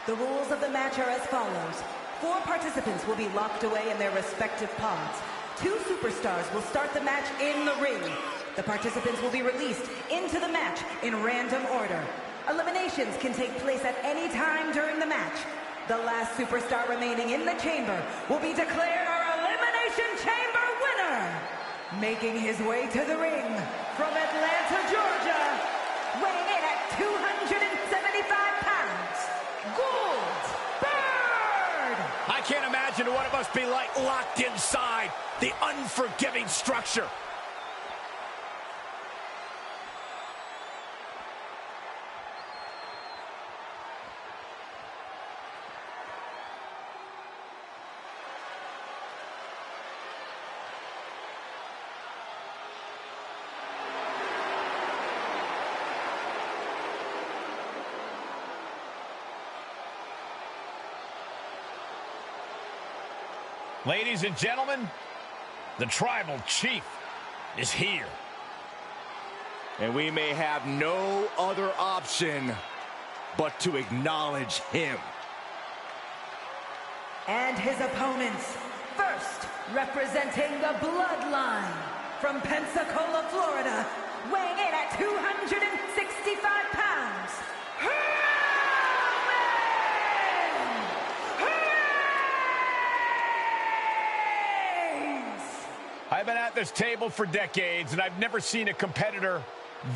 The rules of the match are as follows. 4 participants will be locked away in their respective pods. 2 superstars will start the match in the ring. The participants will be released into the match in random order. Eliminations can take place at any time during the match. The last superstar remaining in the chamber will be declared our Elimination Chamber winner. Making his way to the ring from Atlanta, Georgia, weighing in at 275 pounds, Goldberg! I can't imagine what it must be like locked inside the unforgiving structure. Ladies and gentlemen, the Tribal Chief is here. And we may have no other option but to acknowledge him. And his opponents, first representing the Bloodline from Pensacola, Florida, weighing in at 265 pounds, I've been at this table for decades, and I've never seen a competitor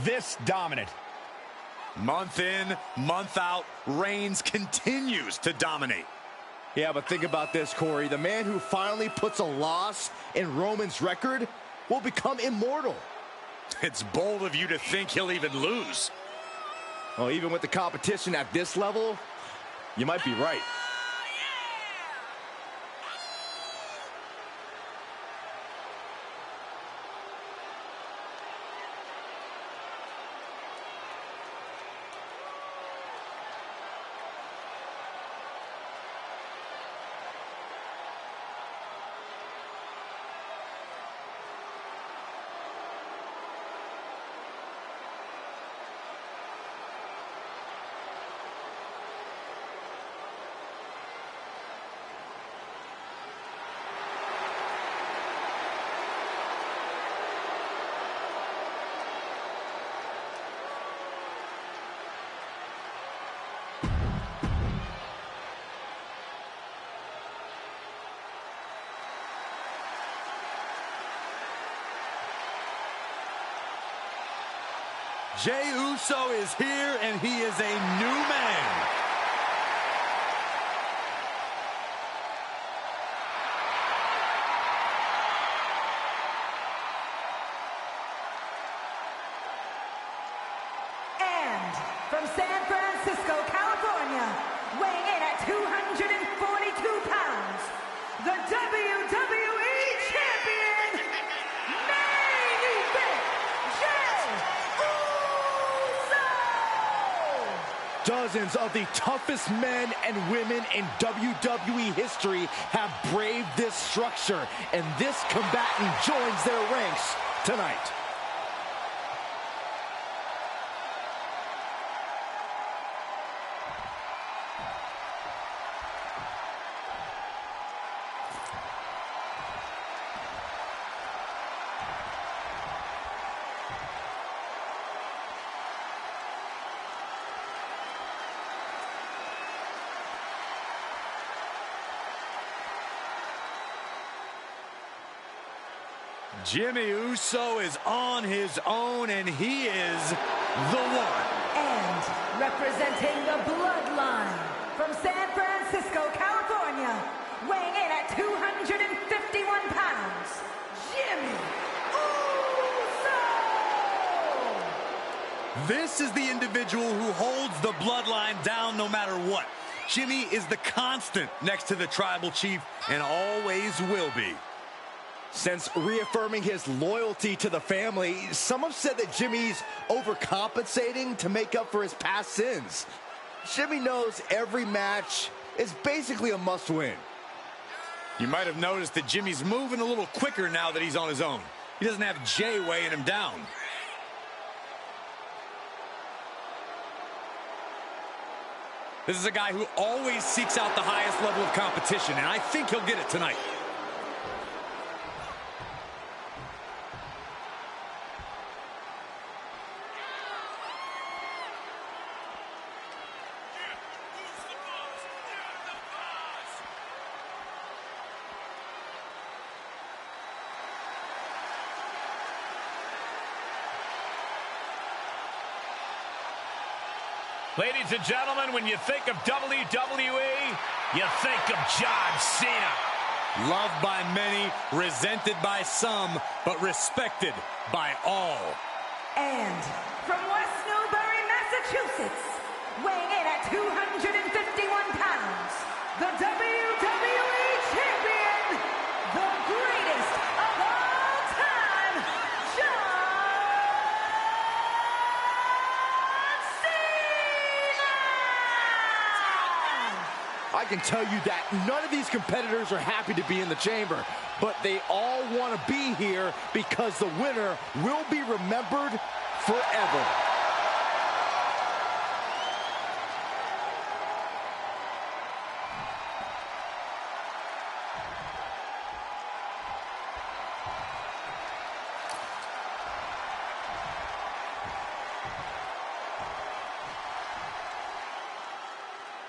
this dominant. Month in, month out, Reigns continues to dominate. Yeah, but think about this, Corey. The man who finally puts a loss in Roman's record will become immortal. It's bold of you to think he'll even lose. Well, even with the competition at this level, you might be right. Jey Uso is here, and he is a new man. And from San Francisco, California, weighing in at 242 pounds, the WWE Champion, main event, Jey Uso! Dozens of the toughest men and women in WWE history have braved this structure, and this combatant joins their ranks tonight. Jimmy Uso is on his own, and he is the one. And representing the Bloodline from San Francisco, California, weighing in at 251 pounds, Jimmy Uso! This is the individual who holds the Bloodline down no matter what. Jimmy is the constant next to the Tribal Chief and always will be. Since reaffirming his loyalty to the family, some have said that Jimmy's overcompensating to make up for his past sins. Jimmy knows every match is basically a must-win. You might have noticed that Jimmy's moving a little quicker now that he's on his own. He doesn't have Jey weighing him down. This is a guy who always seeks out the highest level of competition, and I think he'll get it tonight. Ladies and gentlemen, when you think of WWE, you think of John Cena. Loved by many, resented by some, but respected by all. And from West Newbury, Massachusetts, weighing in at 251 pounds, the WWE Champion, the greatest of all time, John Cena! I can tell you that none of these competitors are happy to be in the chamber, but they all want to be here because the winner will be remembered forever.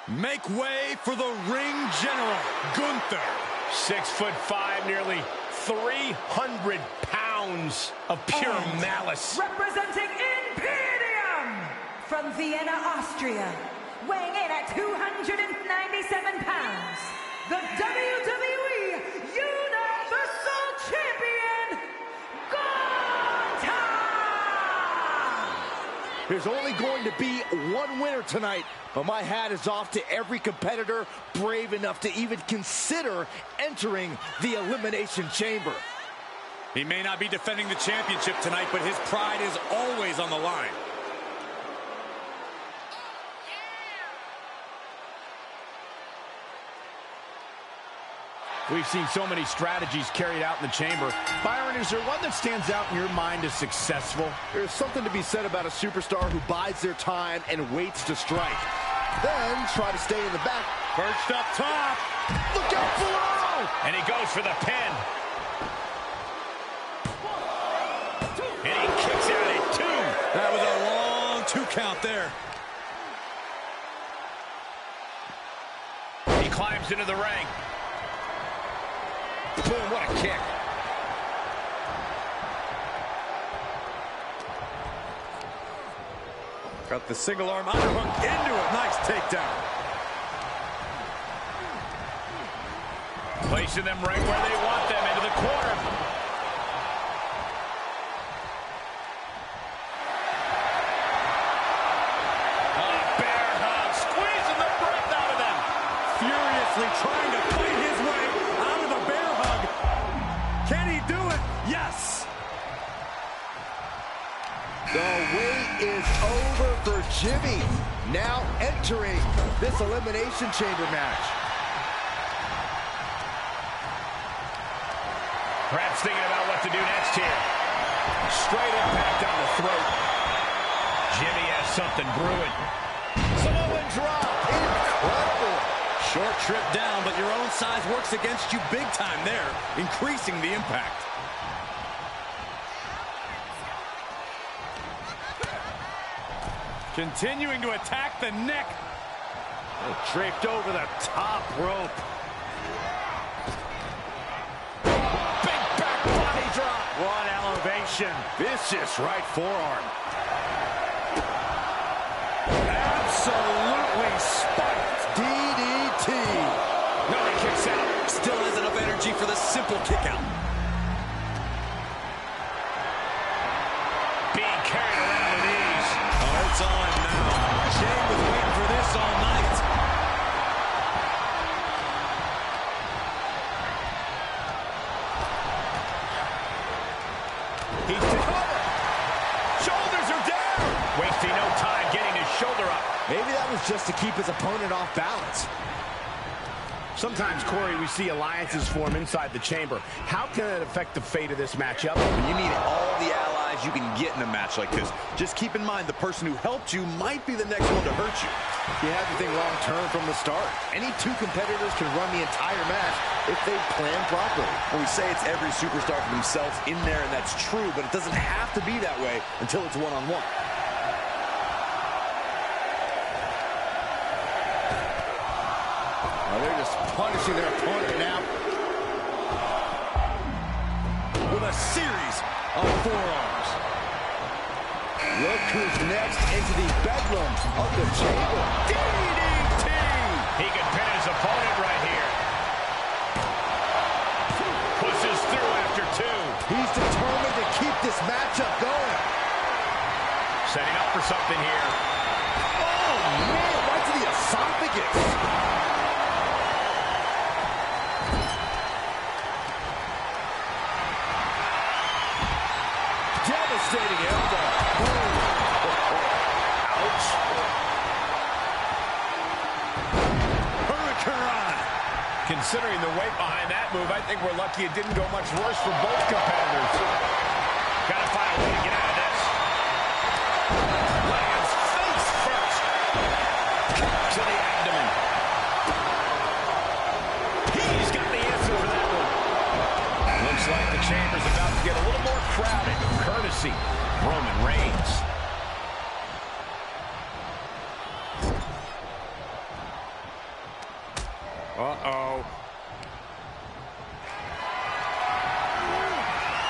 Make way for the ring general, Gunther. 6'5", nearly 300 pounds of pure And malice. representing Imperium from Vienna, Austria, weighing in at 297 pounds, the WWE Universal Champion, Gunther! There's only going to be one winner tonight, but my hat is off to every competitor brave enough to even consider entering the Elimination Chamber. He may not be defending the championship tonight, but his pride is always on the line. We've seen so many strategies carried out in the chamber. Byron, is there one that stands out in your mind as successful? There's something to be said about a superstar who bides their time and waits to strike. Then try to stay in the back. Perched up top. Look out below! And he goes for the pin. And he kicks out at 2. That was a long 2 count there. He climbs into the ring. Boom, what a kick. Got the single arm underhook into it. Nice takedown. Placing them right where they want them, into the corner. Bear hug, squeezing the breath out of them. Furiously trying to fight his way out of the bear hug. Can he do it? Yes. The wait is over for Jimmy, now entering this Elimination Chamber match. Perhaps thinking about what to do next here. Straight impact on the throat. Jimmy has something brewing. Samoan drop, incredible. Short trip down, but your own size works against you big time there, increasing the impact. Continuing to attack the neck. Draped over the top rope. Big back body drop. What elevation. Vicious right forearm. Absolutely spiked. DDT. No, he kicks out. Still has enough energy for the simple kick out. Being carried around with ease. Oh, it's on now. Shane was waiting for this all night. He's covered. Shoulders are down. Wasting no time getting his shoulder up. Maybe that was just to keep his opponent off balance. Sometimes, Corey, we see alliances form inside the chamber. How can it affect the fate of this matchup? You need all the allies you can get in a match like this. Just keep in mind the person who helped you might be the next one to hurt you. You have to think long-term from the start. Any two competitors can run the entire match if they plan properly. Well, we say it's every superstar for themselves in there, and that's true, but it doesn't have to be that way until it's one-on-one. They're just punishing their opponent now with a series of forearms. Look who's next into the bedroom of the chamber. DDT! He can pin his opponent right here. Pushes through after two. He's determined to keep this matchup going. Setting up for something here. Oh, man, right to the esophagus. Devastating elbow. Boom. Ouch. Hurricane. Considering the weight behind that move, I think we're lucky it didn't go much worse for both competitors. Gotta find a way to get out of this. Lands face first. Kick to the abdomen. He's got the answer for that one. Looks like the chamber's about to get a little more crowded. Courtesy Roman Reigns. Uh-oh.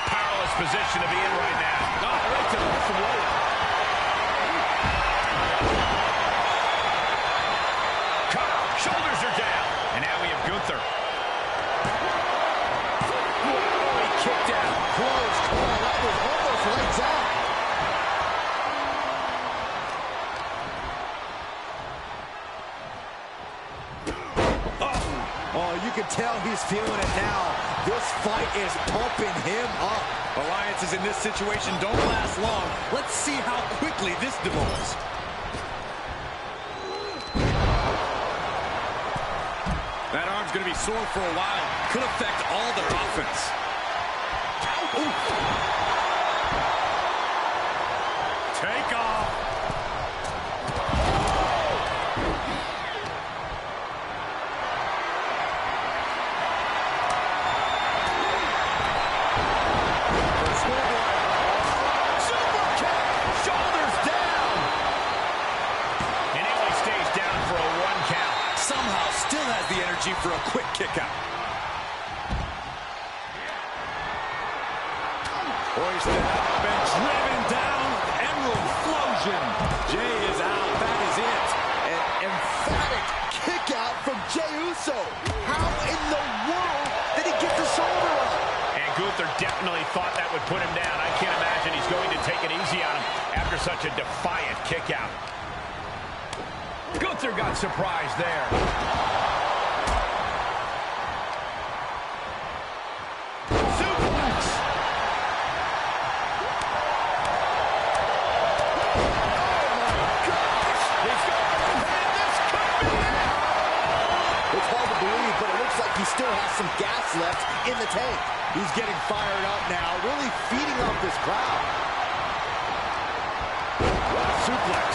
Powerless position to be in right now. Oh, right to the throat. Cover. Shoulders are down. And now we have Gunther. Oh, he kicked out. Close call. That was almost lights out. Oh, you can tell he's feeling it now. This fight is pumping him up. Alliances in this situation don't last long. Let's see how quickly this develops. That arm's going to be sore for a while. Could affect all their offense. Ooh. Take off. For a quick kick out. Hoisted up and driven down. Emerald Flosion. Jay is out. That is it. An emphatic kick out from Jey Uso. How in the world did he get the shoulder up? And Gunther definitely thought that would put him down. I can't imagine he's going to take it easy on him after such a defiant kick out. Gunther got surprised there. He still has some gas left in the tank. He's getting fired up now, really feeding off this crowd. Suplex.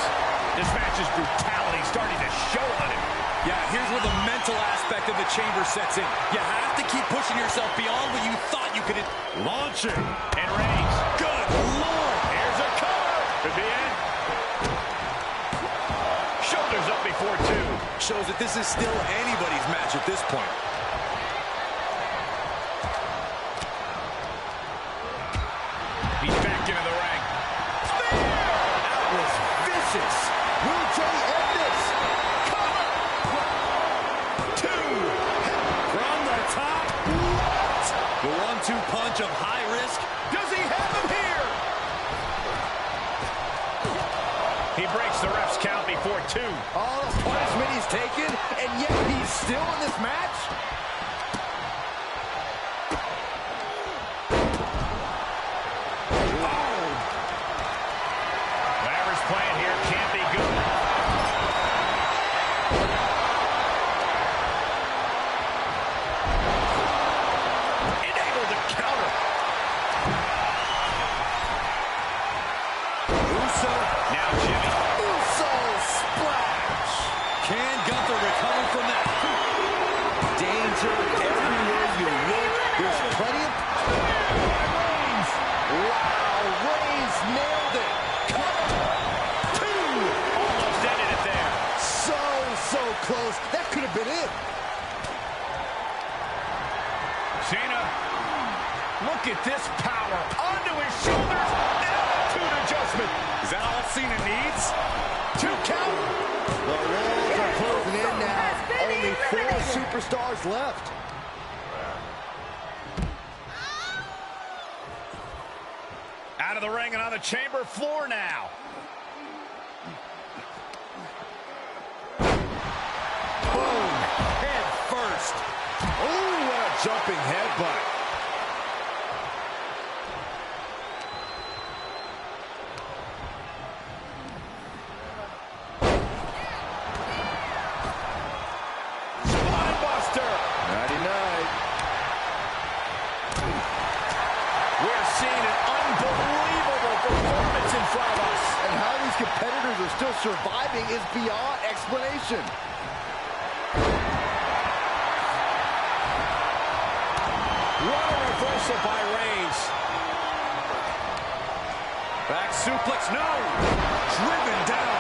This match's brutality starting to show on him. Yeah, here's where the mental aspect of the chamber sets in. You have to keep pushing yourself beyond what you thought you could. Launching. And Reigns. Good Lord. Here's a cover. Could be it. Shoulders up before two. Shows that this is still anybody's match at this point. He's back into the ring. Spear! That was vicious. Will Jey end this? Cover! Two. From the top. What? The 1-2 punch of high risk. Does he have him here? He breaks the ref's count before two. All the punishment he's taken, and yet he's still in this match? Whatever's playing here can't be good. Unable to counter. Uso. Now Jimmy. Uso splash. Can Gunther recover from that? Danger everywhere you look. There's plenty of... Wow, Reigns nailed it. Two. Almost ended it there. So close. That could have been it. Cena, look at this power. Onto his shoulders. Attitude adjustment. Is that all Cena needs? 2 count. The walls are closing in now. Only 4 superstars left. Out of the ring and on the chamber floor now. Boom. Head first. Oh, what a jumping headbutt. Spinebuster. Nighty-night. We're seeing an unbelievable performance in front of us. And how these competitors are still surviving is beyond explanation. What a reversal by Reigns. Back suplex, no. Driven down.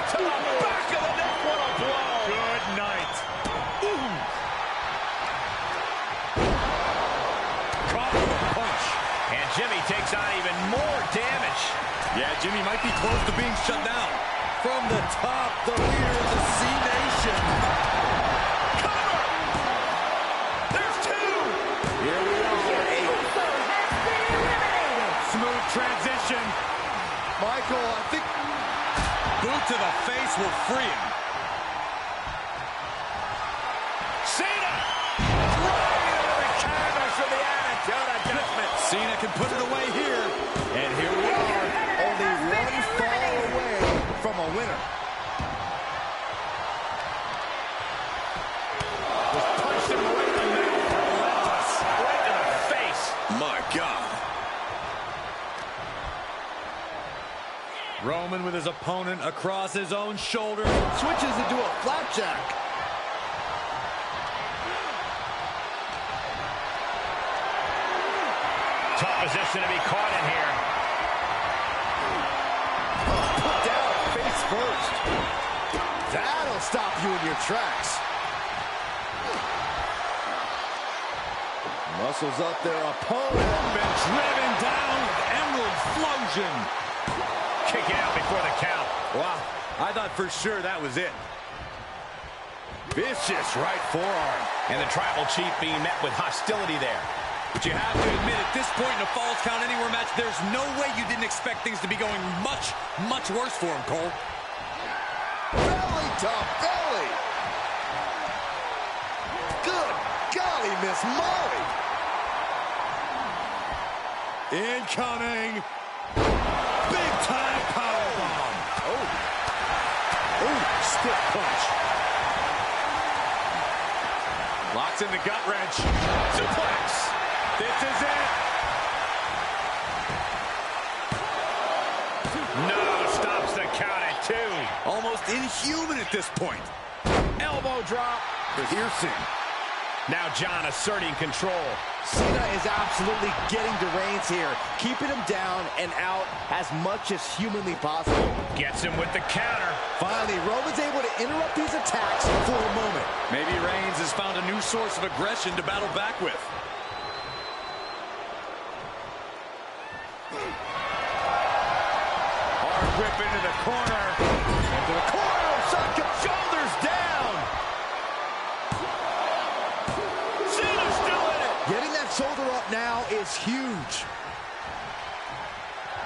To the back of the neck, what a blow. Good night. Caught with a punch. And Jimmy takes on even more damage. Yeah, Jimmy might be close to being shut down. From the top, the leader of the C-Nation. Cover. There's 2. Here we are. Smooth transition. Michael, I think... Boot to the face will free him. Cena! Right into the canvas for the attitude adjustment. Cena can put it away here. And here we are, only 1 fall away from a winner. Just punched him right in the mouth. Relentless. Right in the face. My God. Roman with his opponent across his own shoulder. Switches into a flapjack. Tough position to be caught in here. Put down face first. That'll stop you in your tracks. Muscles up their opponent. Been driven down with Emerald Explosion. Kicking out before the count. Wow, I thought for sure that was it. Vicious right forearm. And the Tribal Chief being met with hostility there. But you have to admit, at this point in a Falls Count Anywhere match, there's no way you didn't expect things to be going much worse for him, Cole. Belly to belly. Good golly, Miss Molly. Incoming. Big time powerbomb. Oh, stiff punch. Locks in the gut wrench. Suplex. This is it. No, stops the count at 2. Almost inhuman at this point. Elbow drop. Piercing. Now John asserting control. Cena is absolutely getting to Reigns here, keeping him down and out as much as humanly possible. Gets him with the counter. Finally, Roman's able to interrupt these attacks for a moment. Maybe Reigns has found a new source of aggression to battle back with. Hard whip into the corner. Into the corner, shotgun, shoulders down. Cena's still in it. Getting that shoulder up now is huge.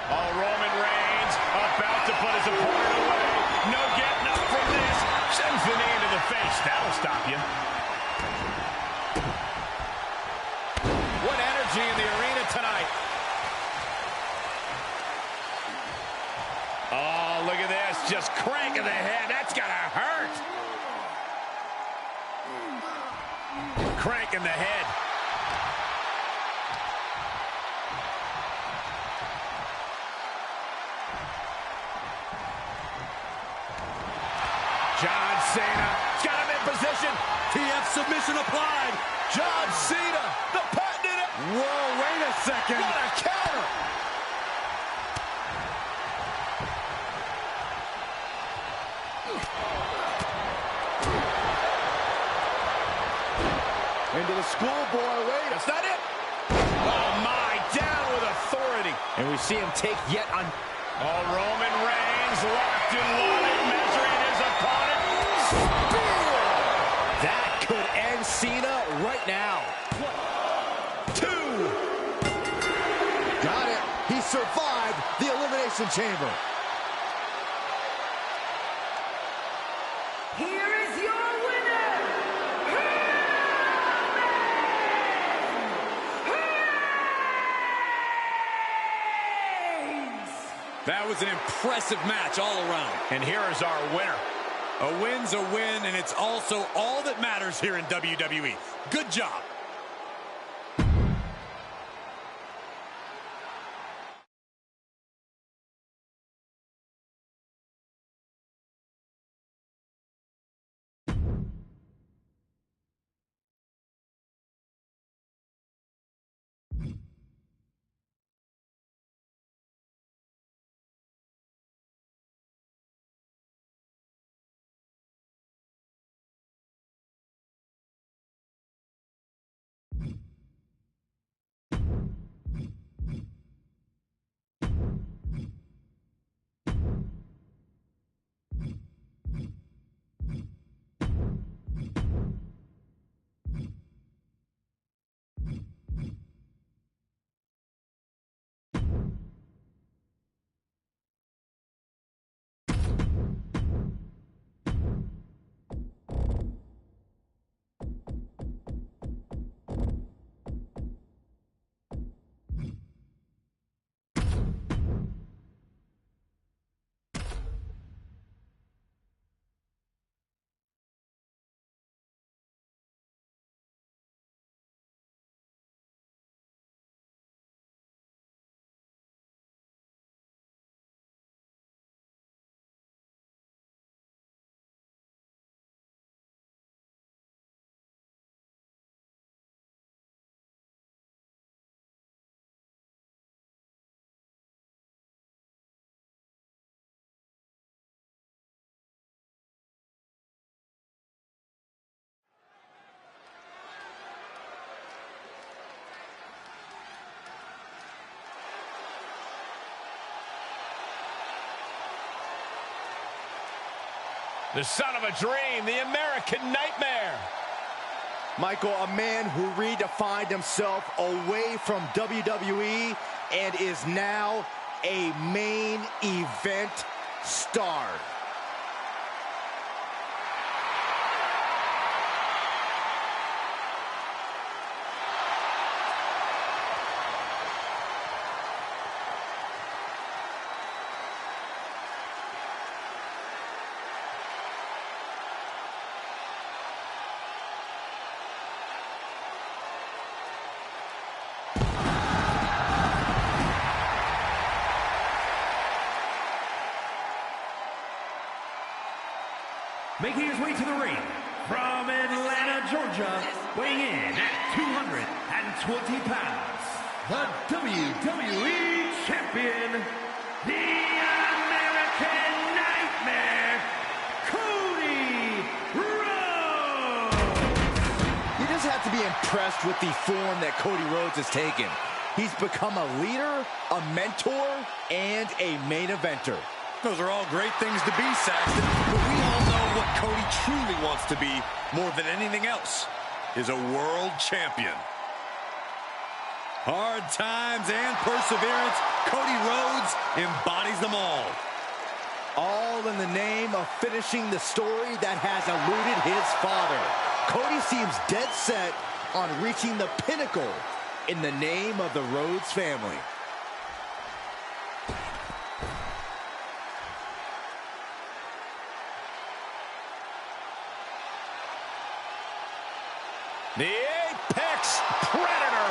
Oh, Roman Reigns about to put his opponent away. No getting up from this. Sends the knee into the face. That'll stop you. What energy in the arena tonight. Oh, look at this. Just cranking the head. That's gotta hurt. Cranking the head. Cena. He's got him in position. TF submission applied. John Cena, the patented. Whoa, wait a second. What a counter. Into the schoolboy. Wait, That's not it. Oh, my. Down with authority. and we see him take yet on. Oh, Roman Reigns locked and loaded, measuring his opponent. Spear! That could end Cena right now. 2. Got it. He survived the Elimination Chamber. Here is your winner, Reigns! That was an impressive match all around. And here is our winner. A win's a win, and it's also all that matters here in WWE. Good job. The son of a dream, the American Nightmare. Michael, a man who redefined himself away from WWE and is now a main event star. Making his way to the ring from Atlanta, Georgia, weighing in at 220 pounds, the WWE Champion, the American Nightmare, Cody Rhodes! You just have to be impressed with the form that Cody Rhodes has taken. He's become a leader, a mentor, and a main eventer. Those are all great things to be, Saxton, but we all know what Cody truly wants to be more than anything else is a world champion. Hard times and perseverance, Cody Rhodes embodies them all. All in the name of finishing the story that has eluded his father. Cody seems dead set on reaching the pinnacle in the name of the Rhodes family. The Apex Predator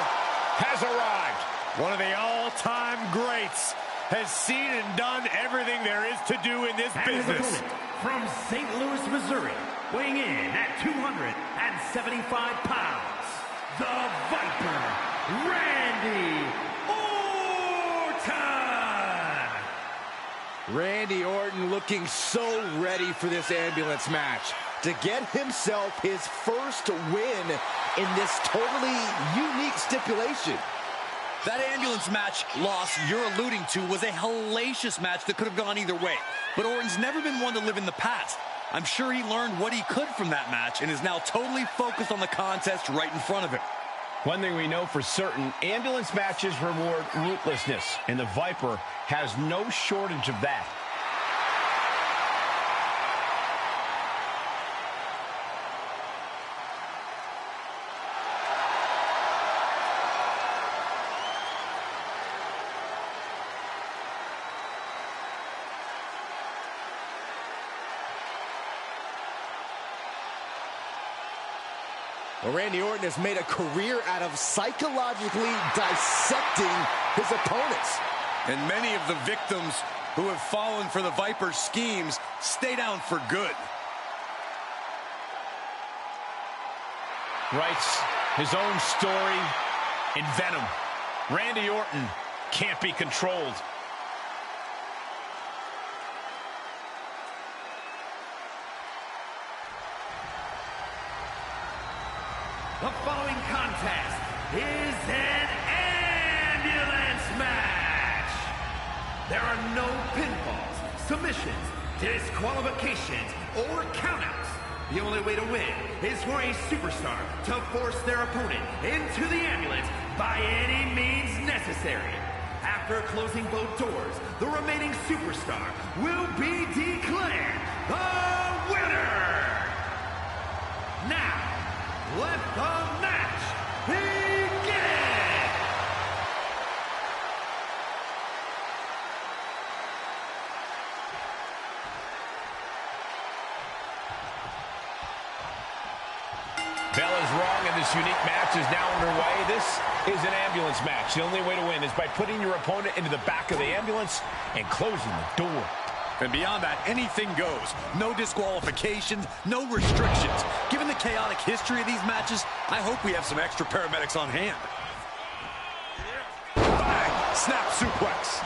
has arrived. One of the all-time greats has seen and done everything there is to do in this And his business. opponent from St. Louis, Missouri, weighing in at 275 pounds, the Viper, Randy Orton! Randy Orton looking so ready for this ambulance match to get himself his first win in this totally unique stipulation. That ambulance match loss you're alluding to was a hellacious match that could have gone either way. But Orton's never been one to live in the past. I'm sure he learned what he could from that match and is now totally focused on the contest right in front of him. One thing we know for certain, ambulance matches reward ruthlessness, and the Viper has no shortage of that. Well, Randy Orton has made a career out of psychologically dissecting his opponents. And many of the victims who have fallen for the Viper's schemes stay down for good. Writes his own story in Venom. Randy Orton can't be controlled. The following contest is an ambulance match. There are no pinfalls, submissions, disqualifications, or countouts. The only way to win is for a superstar to force their opponent into the ambulance by any means necessary. After closing both doors, the remaining superstar will be declared the winner. Now, let the match begin! Bell is wrong, and this unique match is now underway. This is an ambulance match. The only way to win is by putting your opponent into the back of the ambulance and closing the door. And beyond that, anything goes. No disqualifications, no restrictions. Given the chaotic history of these matches, I hope we have some extra paramedics on hand. Bang! Snap suplex.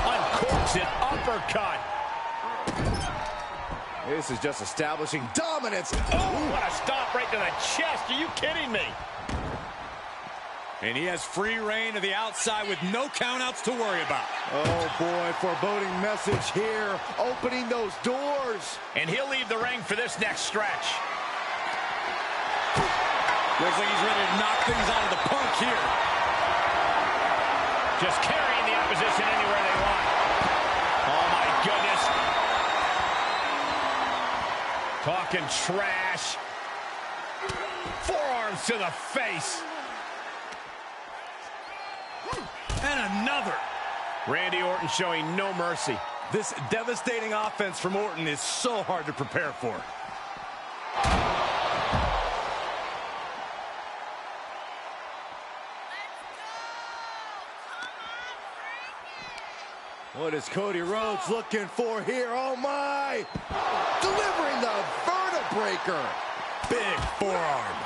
Uncorks it, uppercut. This is just establishing dominance. Oh, what a stomp right to the chest. Are you kidding me? And he has free reign to the outside with no countouts to worry about. Oh, boy, foreboding message here. Opening those doors. And he'll leave the ring for this next stretch. Looks like he's ready to knock things out of the park here. Just carrying the opposition anywhere they want. Oh, my goodness. Talking trash. Forearms to the face. And another. Randy Orton showing no mercy. This devastating offense from Orton is so hard to prepare for. What is Cody Rhodes looking for here? Oh, my. Delivering the vertebreaker. Big forearm.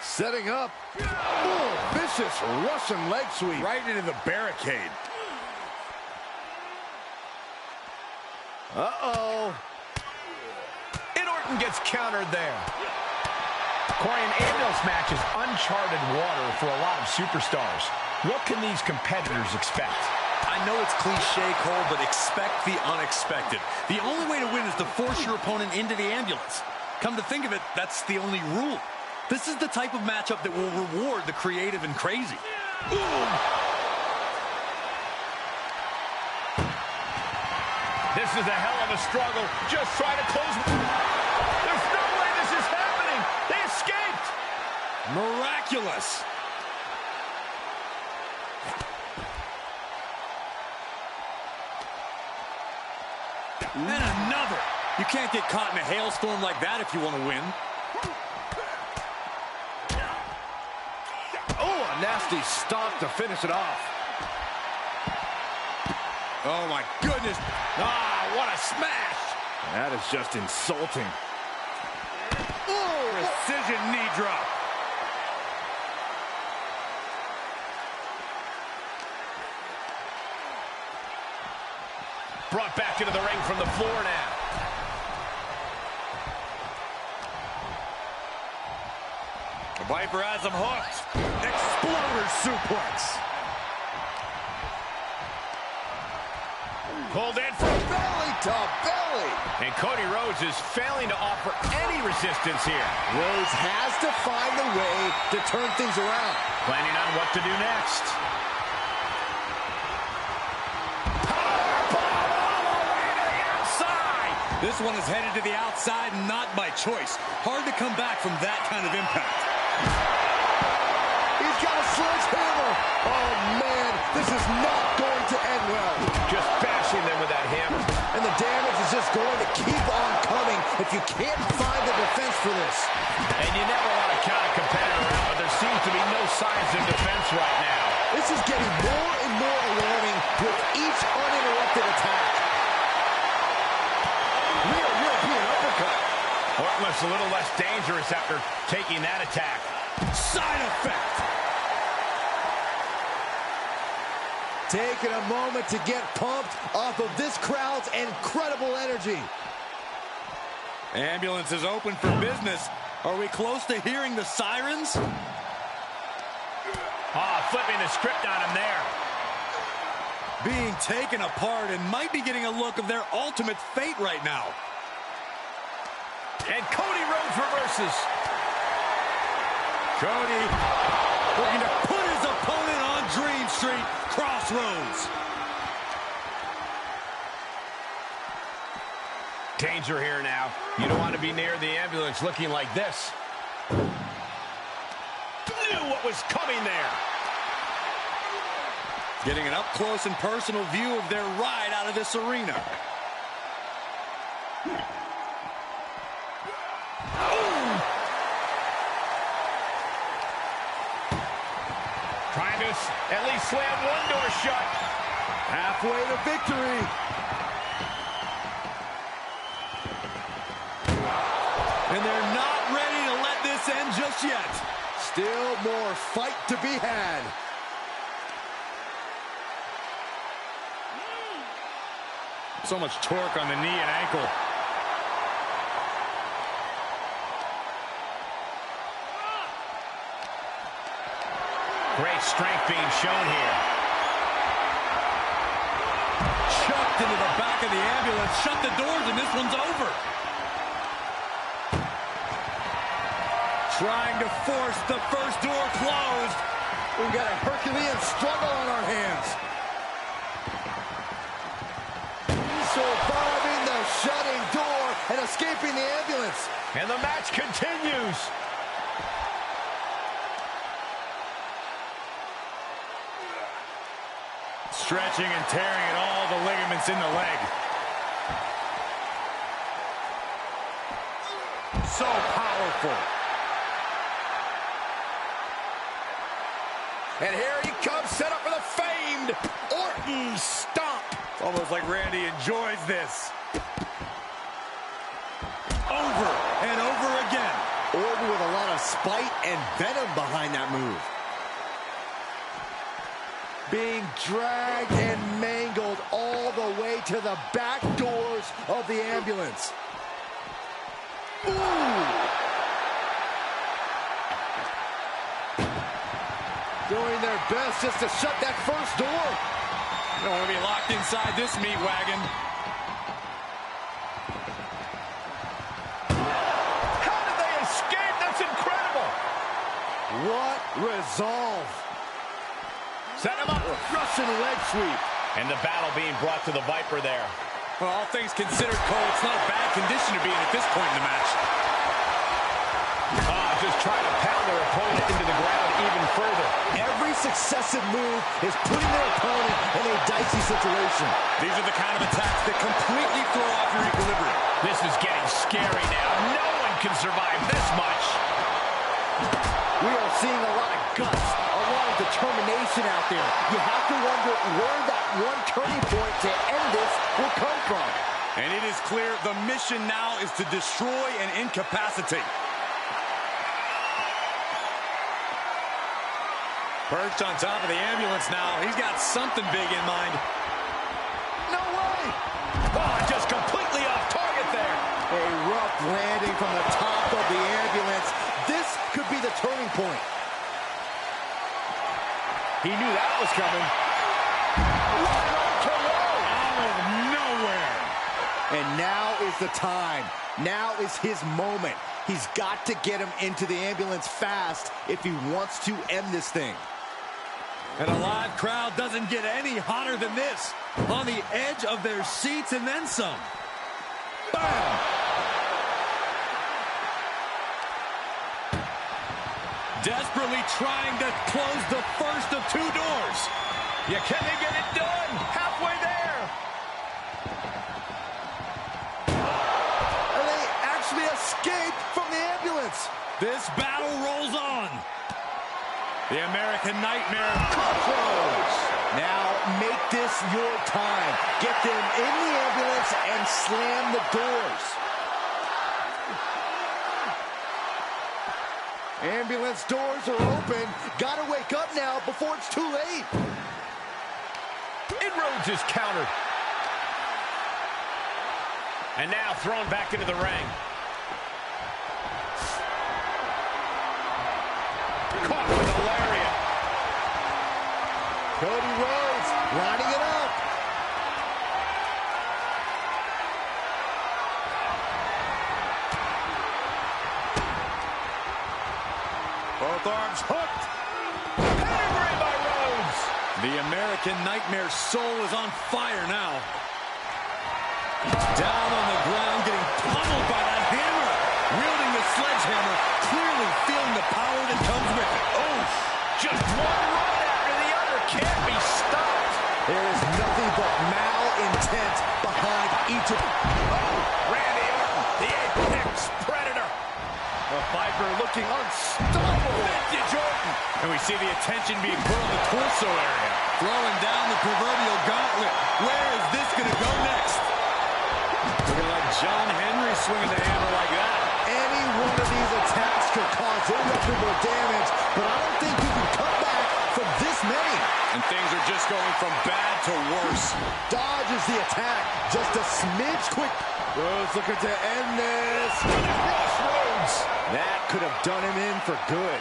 Setting up. Oh, vicious Russian leg sweep. Right into the barricade. Uh-oh. And Orton gets countered there. Corey, an ambulance match is uncharted water for a lot of superstars. What can these competitors expect? I know it's cliche, Cole, but expect the unexpected. The only way to win is to force your opponent into the ambulance. Come to think of it, that's the only rule. This is the type of matchup that will reward the creative and crazy. Ooh. This is a hell of a struggle. Just try to close. There's no way this is happening. They escaped. Miraculous. And another. You can't get caught in a hailstorm like that if you want to win. nasty stomp to finish it off. Oh, my goodness. Ah, what a smash. That is just insulting. Precision knee drop. Brought back into the ring from the floor now. The Viper has him hooked. Exploder suplex. Pulled in from Belly to belly. And Cody Rhodes is failing to offer any resistance here. Rhodes has to find a way to turn things around. Planning on what to do next. This one is headed to the outside, not by choice. Hard to come back from that kind of impact. He's got a sledgehammer. Oh, man, this is not going to end well. Just bashing them with that hammer. And the damage is just going to keep on coming if you can't find the defense for this. And you never want to count a competitor out, but there seems to be no signs of defense right now. This is getting more and more alarming with each uninterrupted attack. Real European uppercut. Orton looks a little less dangerous after taking that attack. Side effect. Taking a moment to get pumped off of this crowd's incredible energy. Ambulance is open for business. Are we close to hearing the sirens? Flipping the script on him there. Being taken apart and might be getting a look of their ultimate fate right now. And Cody Rhodes reverses. Cody looking to put his opponent on Dream Street Crossroads. Danger here now. You don't want to be near the ambulance looking like this. Knew what was coming there. Getting an up-close and personal view of their ride out of this arena. Trying to at least slam one door shut. Halfway to victory. And they're not ready to let this end just yet. Still more fight to be had. So much torque on the knee and ankle. Great strength being shown here. Chucked into the back of the ambulance. Shut the doors and this one's over. Trying to force the first door closed. We've got a Herculean struggle on our hands. Surviving the shutting door and escaping the ambulance. And the match continues. Stretching and tearing at all the ligaments in the leg. So powerful. And here he comes, set up for the famed Orton stomp. Almost like Randy enjoys this. Over and over again. Orton with a lot of spite and venom behind that move. Being dragged and mangled all the way to the back doors of the ambulance. Ooh! Doing their best just to shut that first door. You don't want to be locked inside this meat wagon. How did they escape? That's incredible. What resolve. Set him up. Russian leg sweep. And the battle being brought to the Viper there. Well, all things considered, Cole, it's not a bad condition to be in at this point in the match. Just trying to pound their opponent into the ground even further. Every successive move is putting their opponent in a dicey situation. These are the kind of attacks that completely throw off your equilibrium. This is getting scary now. No one can survive this much. We are seeing a lot of guts, a lot of determination out there. You have to wonder where that one turning point to end this will come from. And it is clear the mission now is to destroy and incapacitate. Perched on top of the ambulance now. He's got something big in mind. No way! Oh, just completely off target there. A rough landing from the top of the ambulance. This could be the turning point. He knew that was coming. Out of nowhere. And now is the time. Now is his moment. He's got to get him into the ambulance fast if he wants to end this thing. And a live crowd doesn't get any hotter than this. On the edge of their seats and then some. Bam! Desperately trying to close the first of two doors. Yeah, can they get it done? Halfway there. And they actually escaped from the ambulance. This battle rolls on. The American Nightmare. Crossroads. Now make this your time. Get them in the ambulance and slam the doors. Ambulance doors are open. Gotta wake up now before it's too late. Inroads is countered. And now thrown back into the ring. Caught with a lariat. Cody Rhodes lining it up. Both arms hooked. Pedigree by Rhodes. The American Nightmare's soul is on fire now. Down on the ground, getting pummeled by that hammer. Wielding the sledgehammer, clearly feeling the power that comes with it. Oh, just one run after the other. Can't be stopped. There is nothing but malintent behind each of them. Oh, Randy Orton, the apex predator. The Viper looking unstoppable. Vintage Orton. And we see the attention being put on the torso area. Throwing down the proverbial gauntlet. Where is this going to go next? Looking like John Henry swinging the hammer like that. Any one of these attacks could cause irreparable damage, but I don't think you can come back from this many. And things are just going from bad to worse. Dodges the attack, just a smidge quick. Rhodes looking to end this. Crossroads. That could have done him in for good.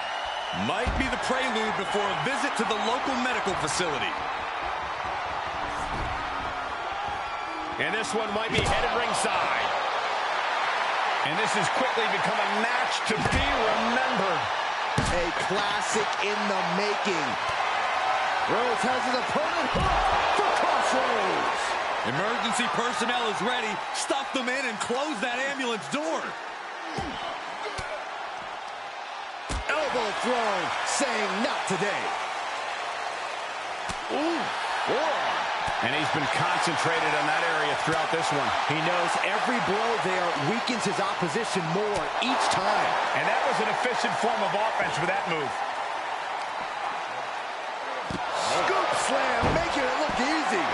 Might be the prelude before a visit to the local medical facility. And this one might be headed ringside. And this has quickly become a match to be remembered. A classic in the making. Rhodes has his opponent hooked for Crossroads. Emergency personnel is ready. Stuff them in and close that ambulance door. Elbow thrown, saying not today. Ooh, forearm. And he's been concentrated on that area throughout this one. He knows every blow there weakens his opposition more each time. And that was an efficient form of offense with that move. Scoop slam, making it look easy.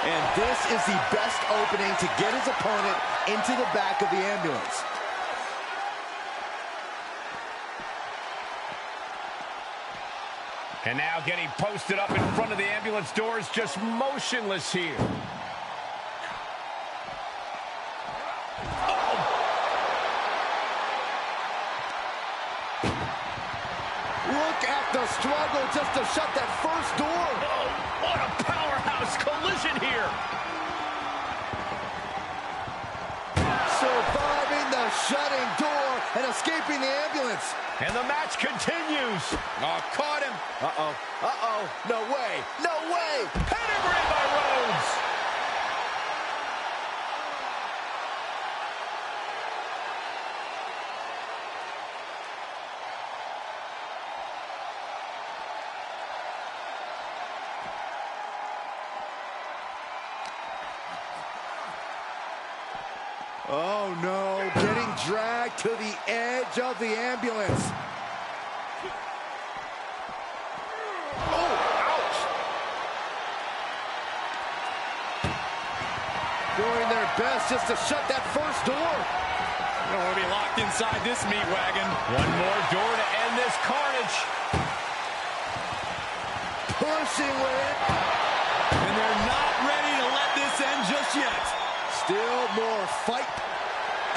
And this is the best opening to get his opponent into the back of the ambulance. And now getting posted up in front of the ambulance doors, just motionless here. Look at the struggle just to shut that first door. Oh, what a powerhouse collision here. Surviving the shutting door and escaping the ambulance. And the match continues. Oh, caught him. Uh-oh. Uh-oh. No way. No way. Pedigree by Rhodes. Oh no, getting dragged to the edge of the ambulance. Oh, ouch. Doing their best just to shut that first door. You don't want to be locked inside this meat wagon. One more door to end this carnage. Pushing with it. And they're not ready to let this end just yet. Still more fight.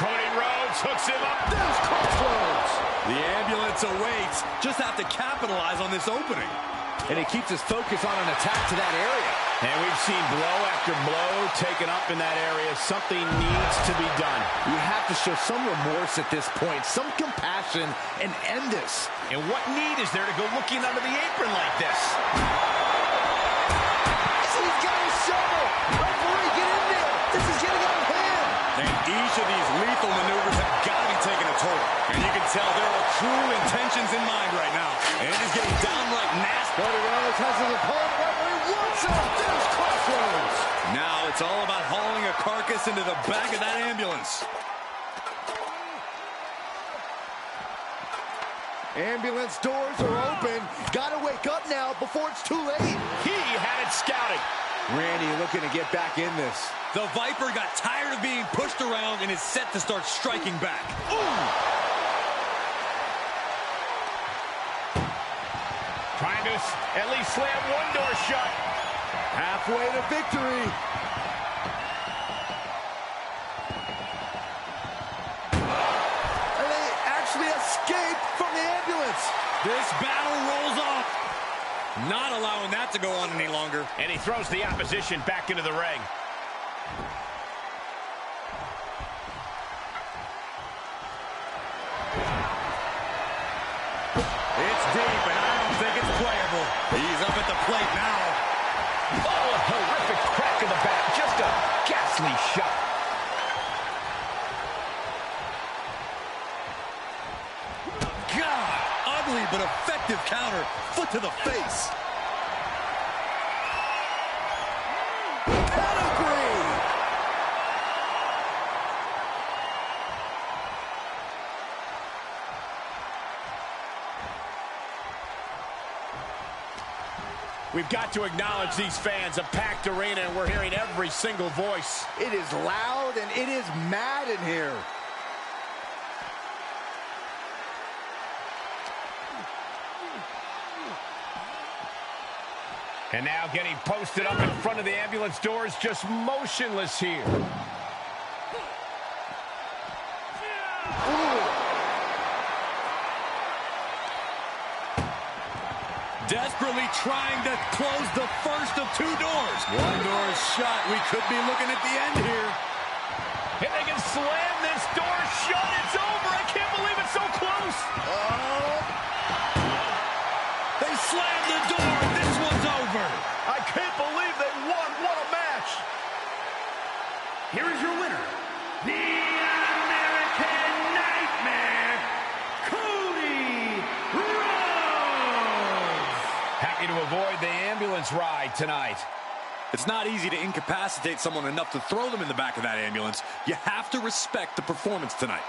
Cody Rhodes hooks him up. There's Crossroads. The ambulance awaits. Just have to capitalize on this opening. And he keeps his focus on an attack to that area. And we've seen blow after blow taken up in that area. Something needs to be done. You have to show some remorse at this point, some compassion, and end this. And what need is there to go looking under the apron like this? He's got a shovel. Referee, get in there. This is getting out of hand. And each of these lethal maneuvers have got to be taking a toll. And you can tell there are cruel intentions in mind right now. And it is getting downright nasty. Cody Rhodes has his opponent. Referee wants him. There's Crossroads. Now it's all about hauling a carcass into the back of that ambulance. Ambulance doors are open. Gotta wake up now before it's too late. He had it scouting. Randy looking to get back in this. The Viper got tired of being pushed around and is set to start striking back. Ooh! Trying to at least slam one door shut. Halfway to victory. And they actually escaped from the ambulance. This battle rolls off. Not allowing that to go on any longer. And he throws the opposition back into the ring. It's deep, and I don't think it's playable. He's up at the plate now. Oh, a horrific crack in the back. Just a ghastly shot. God, ugly but effective counter. Foot to the face. Pedigree. We've got to acknowledge these fans, a packed arena, and we're hearing every single voice. It is loud and it is mad in here. And now getting posted up in front of the ambulance doors, just motionless here. Desperately trying to close the first of two doors. One door is shut. We could be looking at the end here. And they can slam this door shut. It's over. I can't believe it's so close. They slammed the door. This one's over. I can't believe they won. What a match. Here is your winner, the American Nightmare, Cody Rhodes. Happy to avoid the ambulance ride tonight. It's not easy to incapacitate someone enough to throw them in the back of that ambulance. You have to respect the performance tonight.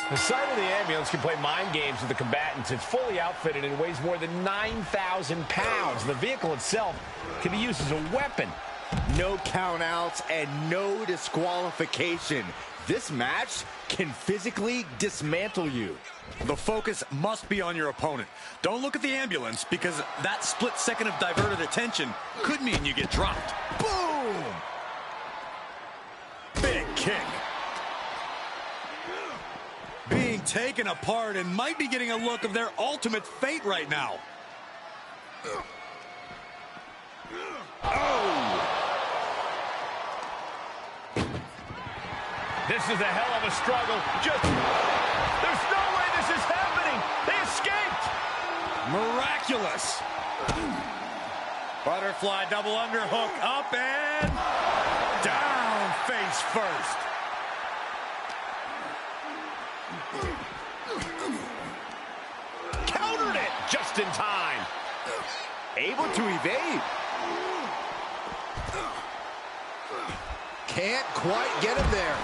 The side of the ambulance can play mind games with the combatants. It's fully outfitted and weighs more than 9,000 pounds. The vehicle itself can be used as a weapon. No countouts and no disqualification. This match can physically dismantle you. The focus must be on your opponent. Don't look at the ambulance, because that split second of diverted attention could mean you get dropped. Boom! Big kick. Being taken apart and might be getting a look of their ultimate fate right now. Oh! This is a hell of a struggle. There's no way this is happening. They escaped. Miraculous. Butterfly double underhook, up and down face first. Countered it just in time. Able to evade. Can't quite get him there.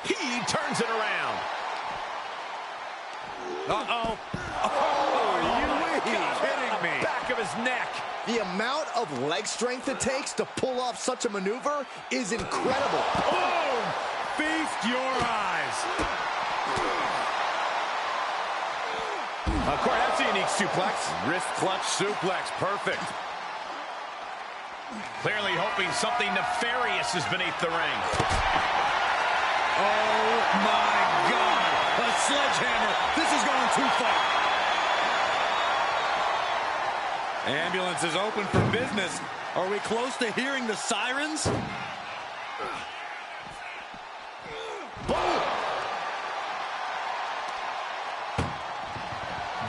He turns it around. Uh-oh. Are you kidding me? Back of his neck. The amount of leg strength it takes to pull off such a maneuver is incredible. Boom! Feast your eyes. Corey, that's a unique suplex. Wrist clutch suplex, perfect. Clearly hoping something nefarious is beneath the ring. Oh my God! A sledgehammer! This is going too far! Ambulance is open for business. Are we close to hearing the sirens? Boom!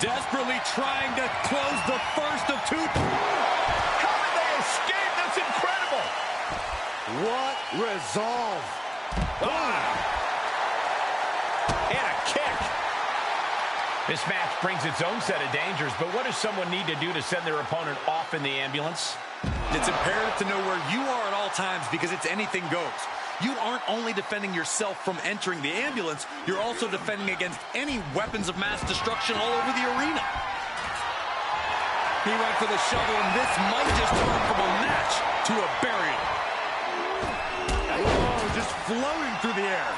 Desperately trying to close the first of two. How did they escape? That's incredible. What resolve! And a kick. This match brings its own set of dangers, but what does someone need to do to send their opponent off in the ambulance? It's imperative to know where you are at all times, because it's anything goes. You aren't only defending yourself from entering the ambulance, you're also defending against any weapons of mass destruction all over the arena. He went for the shovel, and this might just turn from a match to a burial. Oh, just floating through the air.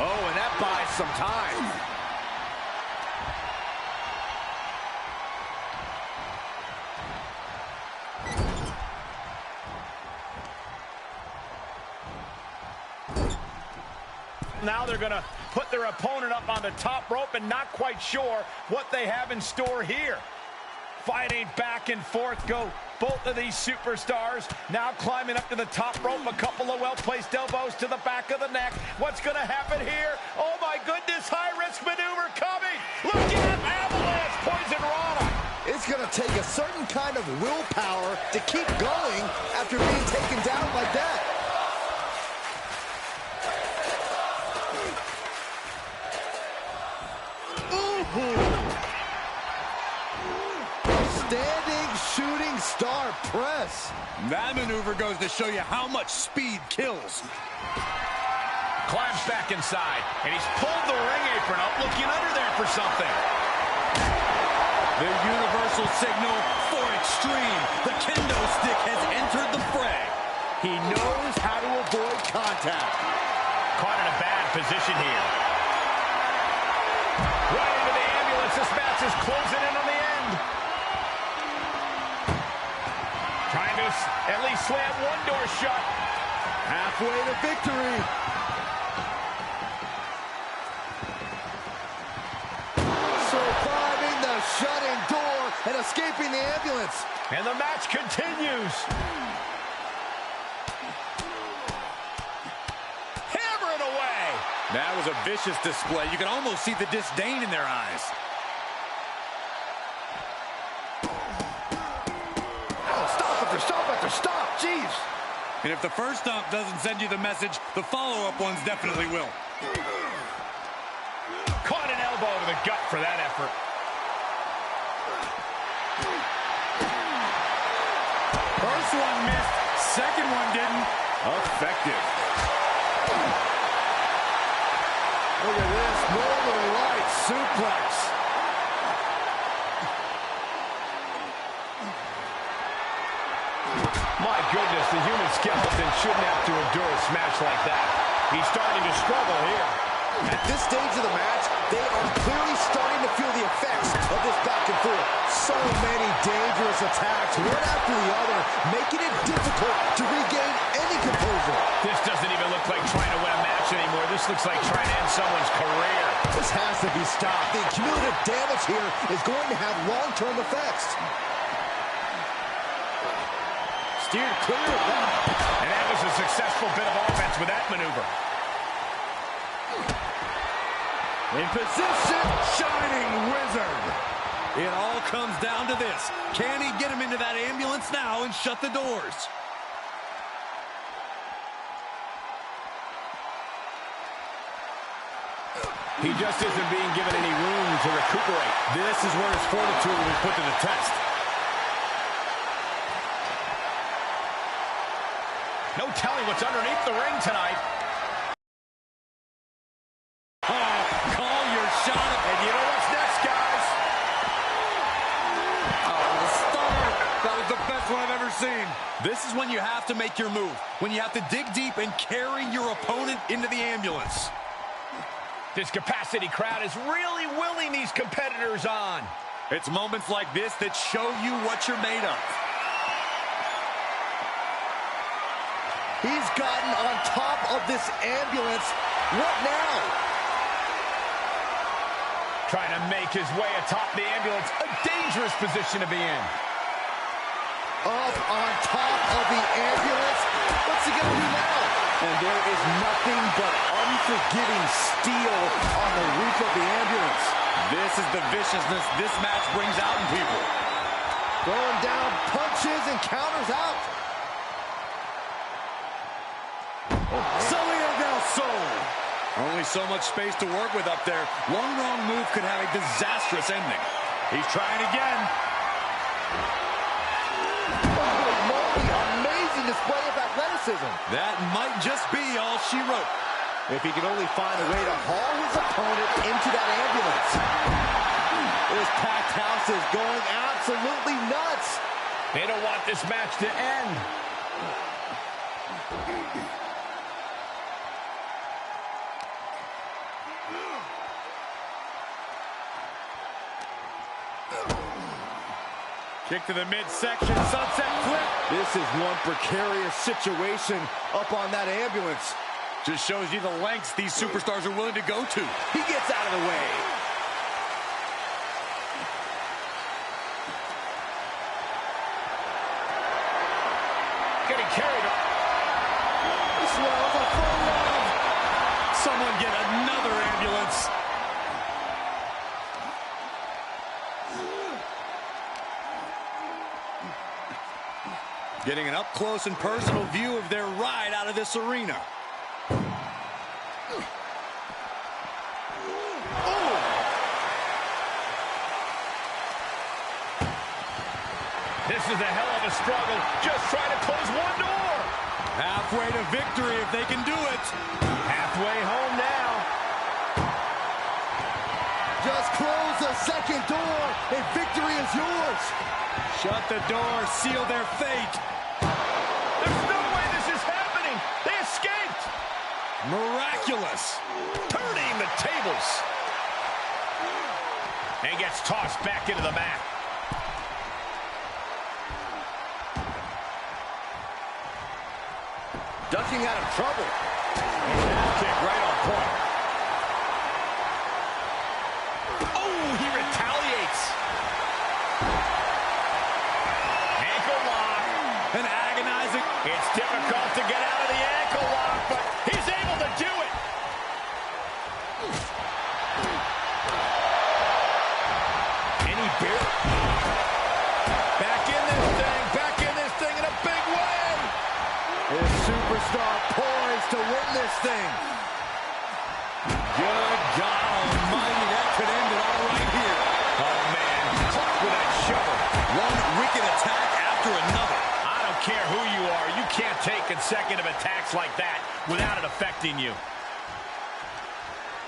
Oh, and that buys some time. Now they're going to put their opponent up on the top rope, and not quite sure what they have in store here. Fighting back and forth go both of these superstars. Now climbing up to the top rope, a couple of well-placed elbows to the back of the neck. What's going to happen here? Oh my goodness, high-risk maneuver coming. Look at Avalanche Poison Rana. It's going to take a certain kind of willpower to keep going after being taken down like that. Standing shooting star press. That maneuver goes to show you how much speed kills. Climbs back inside, and he's pulled the ring apron up, looking under there for something. The universal signal for extreme. The kendo stick has entered the fray. He knows how to avoid contact. Caught in a bad position here. Right into the ambulance. This match is closing in on the end. Trying to at least slam one door shut. Halfway to victory. Surviving the shut-in door and escaping the ambulance. And the match continues. Hammer it away. That was a vicious display. You can almost see the disdain in their eyes. Stop after stop, jeez. And if the first stomp doesn't send you the message, the follow-up ones definitely will. Caught an elbow to the gut for that effort. First one missed, second one didn't. Effective. look at this. Northern Light suplex. My goodness, the human skeleton shouldn't have to endure a smash like that. He's starting to struggle here. At this stage of the match, they are clearly starting to feel the effects of this back and forth. So many dangerous attacks, one after the other, making it difficult to regain any composure. This doesn't even look like trying to win a match anymore. This looks like trying to end someone's career. This has to be stopped. The cumulative damage here is going to have long-term effects. Steered clear of that. And that was a successful bit of offense with that maneuver. In position, Shining Wizard. It all comes down to this. Can he get him into that ambulance now and shut the doors? He just isn't being given any room to recuperate. This is where his fortitude will be put to the test. No telling what's underneath the ring tonight. Call your shot. And you know what's next, guys? Oh, the stunner. That was the best one I've ever seen. This is when you have to make your move. When you have to dig deep and carry your opponent into the ambulance. This capacity crowd is really willing these competitors on. It's moments like this that show you what you're made of. He's gotten on top of this ambulance. What now? Trying to make his way atop the ambulance. A dangerous position to be in. Up on top of the ambulance. What's he going to do now? And there is nothing but unforgiving steel on the roof of the ambulance. This is the viciousness this match brings out in people. Throwing down punches and counters out. Selena Del Sol. Only so much space to work with up there. One wrong move could have a disastrous ending. He's trying again. Holy moly, amazing display of athleticism. That might just be all she wrote. If he can only find a way to haul his opponent into that ambulance. This packed house is going absolutely nuts. They don't want this match to end. Kick to the midsection, sunset flip. This is one precarious situation up on that ambulance. Just shows you the lengths these superstars are willing to go to. He gets out of the way. Getting carried. This was a full run. Someone get another ambulance. Getting an up-close and personal view of their ride out of this arena. This is a hell of a struggle. Just trying to close one door. Halfway to victory if they can do it. Halfway home now. Just close the second door and victory is yours. Shut the door, seal their fate. There's no way this is happening. They escaped. Miraculous. Turning the tables. And gets tossed back into the mat. Ducking out of trouble. Kick right on point. Oh, he retaliates. Ankle lock. An agonizing. It's difficult to get out of the ankle lock, but he's able to do it. And he barely. Back in this thing in a big way. This superstar poised to win this thing. Good God almighty, that could end it all right here. Oh, man. Clock with that shovel. One wicked attack after another. I don't care who you are. You can't take consecutive attacks like that without it affecting you.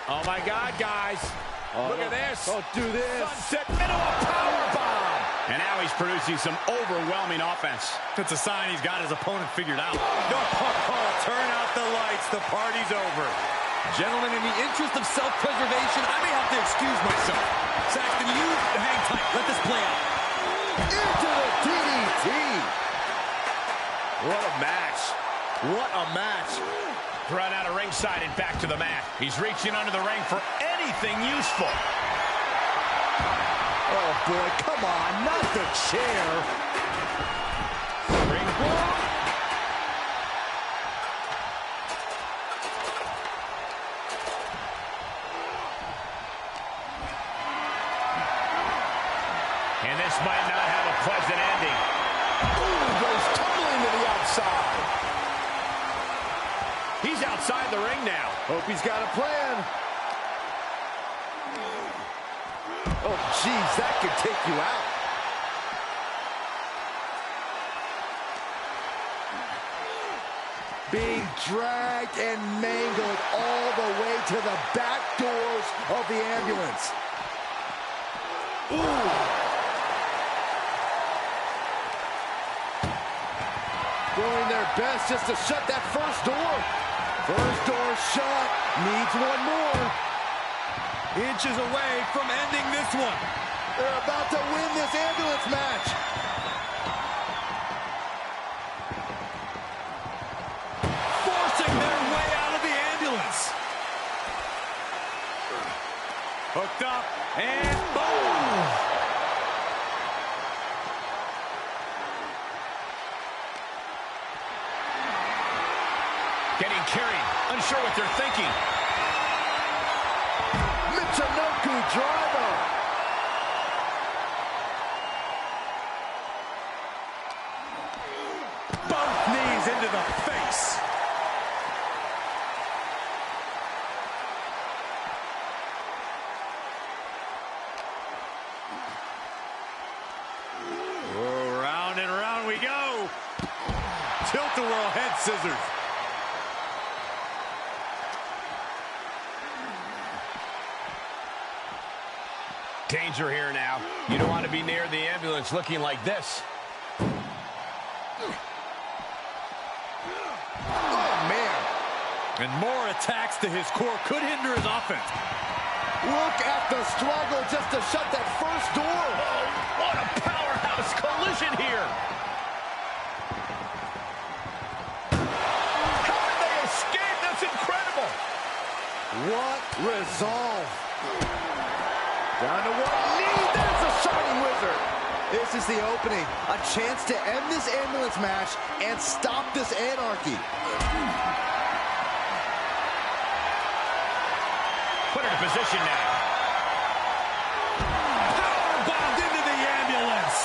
Oh, my God, guys. Look at this. Oh, do this. Sunset middle, a power bomb. And now he's producing some overwhelming offense. It's a sign he's got his opponent figured out. Turn out the lights. The party's over. Gentlemen, in the interest of self-preservation, I may have to excuse myself. Saxton, you hang tight. Let this play out. Into the DDT. What a match. What a match. Run out of ringside and back to the mat. He's reaching under the ring for anything useful. Oh, boy, come on, not the chair. Ring block. And this might not have a pleasant ending. Ooh, goes tumbling to the outside. He's outside the ring now. Hope he's got a plan. Oh, geez, that could take you out. Being dragged and mangled all the way to the back doors of the ambulance. Ooh. Doing their best just to shut that first door. First door shut. Needs one more. Inches away from ending this one. They're about to win this ambulance match. Forcing their way out of the ambulance. Hooked up and boom. Getting carried, unsure what they're thinking. Michinoku driver. Both knees into the face. Oh, round and round we go. Tilt-a-whirl head scissors. Danger here now. You don't want to be near the ambulance looking like this. Oh, man. And more attacks to his core could hinder his offense. Look at the struggle just to shut that first door. Oh, what a powerhouse collision here. How did they escape? That's incredible. What resolve. Down to one knee. There's the Shining Wizard. This is the opening. A chance to end this ambulance match and stop this anarchy. Put her in position now. Powerbombed into the ambulance.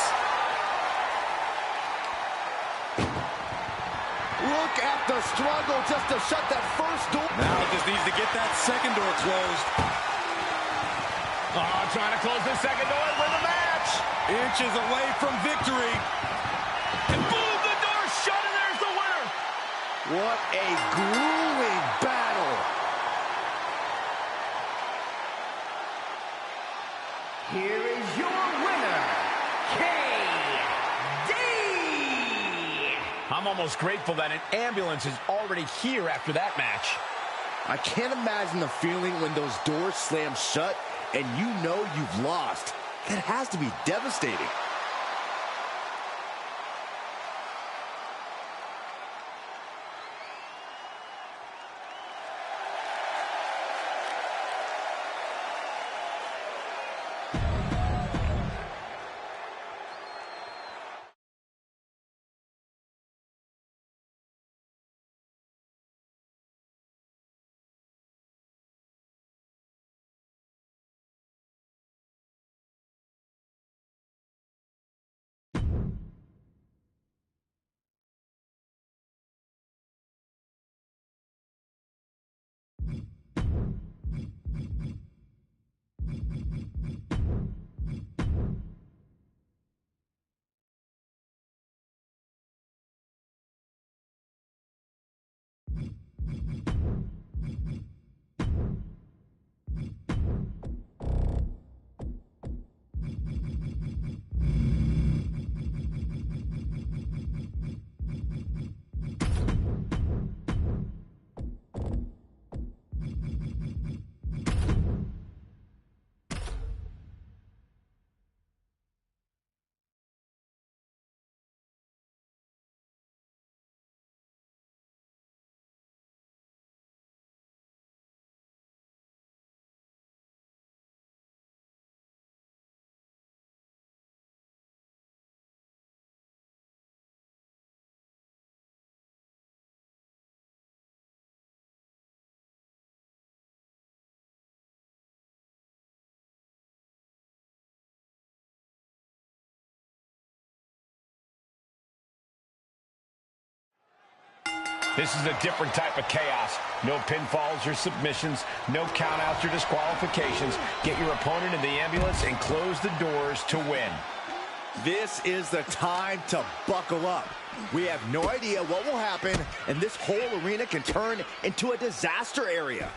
Look at the struggle just to shut that first door. Now just needs to get that second door closed. Oh, trying to close the second door and win the match. Inches away from victory. And boom, the door's shut, and there's the winner. What a grueling battle. Here is your winner, KD. I'm almost grateful that an ambulance is already here after that match. I can't imagine the feeling when those doors slam shut and you know you've lost. That has to be devastating. This is a different type of chaos. No pinfalls or submissions, no countouts or disqualifications. Get your opponent in the ambulance and close the doors to win. This is the time to buckle up. We have no idea what will happen, and this whole arena can turn into a disaster area.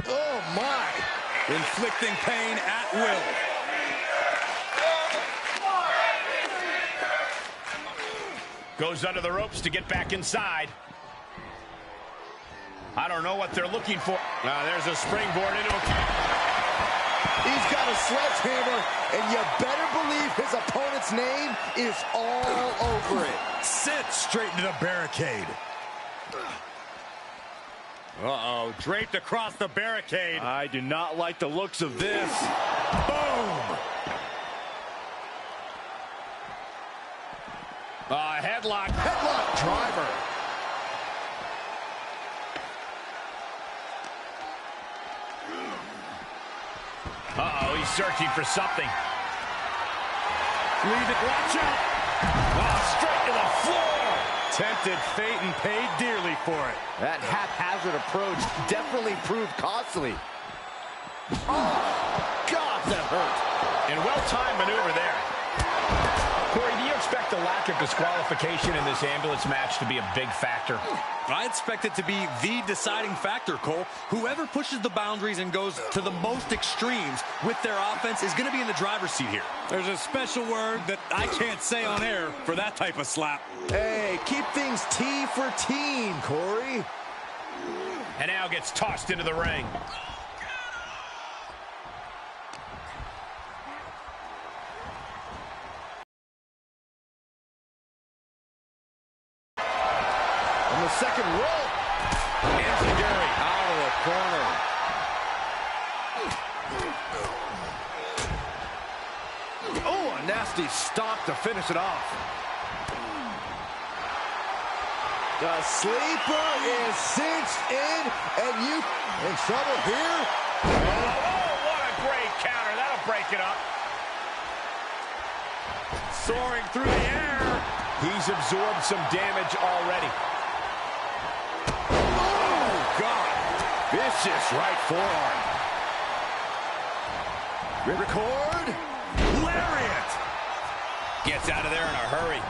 Oh, my. Inflicting pain at will. Goes under the ropes to get back inside. I don't know what they're looking for. There's a springboard into a... He's got a sledgehammer, and you better believe his opponent's name is all over it. Sits straight into the barricade. Uh-oh, draped across the barricade. I do not like the looks of this. Boom! Headlock. Headlock driver. Uh-oh, he's searching for something. Leave it, watch out! Oh, straight to the floor. Tempted fate and paid dearly for it. That haphazard approach definitely proved costly. Oh, God, that hurt. And well-timed maneuver there. Corey, do you expect the lack of disqualification in this ambulance match to be a big factor? I expect it to be the deciding factor, Cole. Whoever pushes the boundaries and goes to the most extremes with their offense is going to be in the driver's seat here. There's a special word that I can't say on air for that type of slap. Hey, keep things T for teen, Corey. And now gets tossed into the ring. On the second rope. Enzuigiri out of the corner. Oh, a nasty stop to finish it off. The sleeper is cinched in, and you in trouble here. Oh, what a great counter. That'll break it up. Soaring through the air. He's absorbed some damage already. Oh, God. Vicious right forearm. Record. Lariat. Gets out of there in a hurry.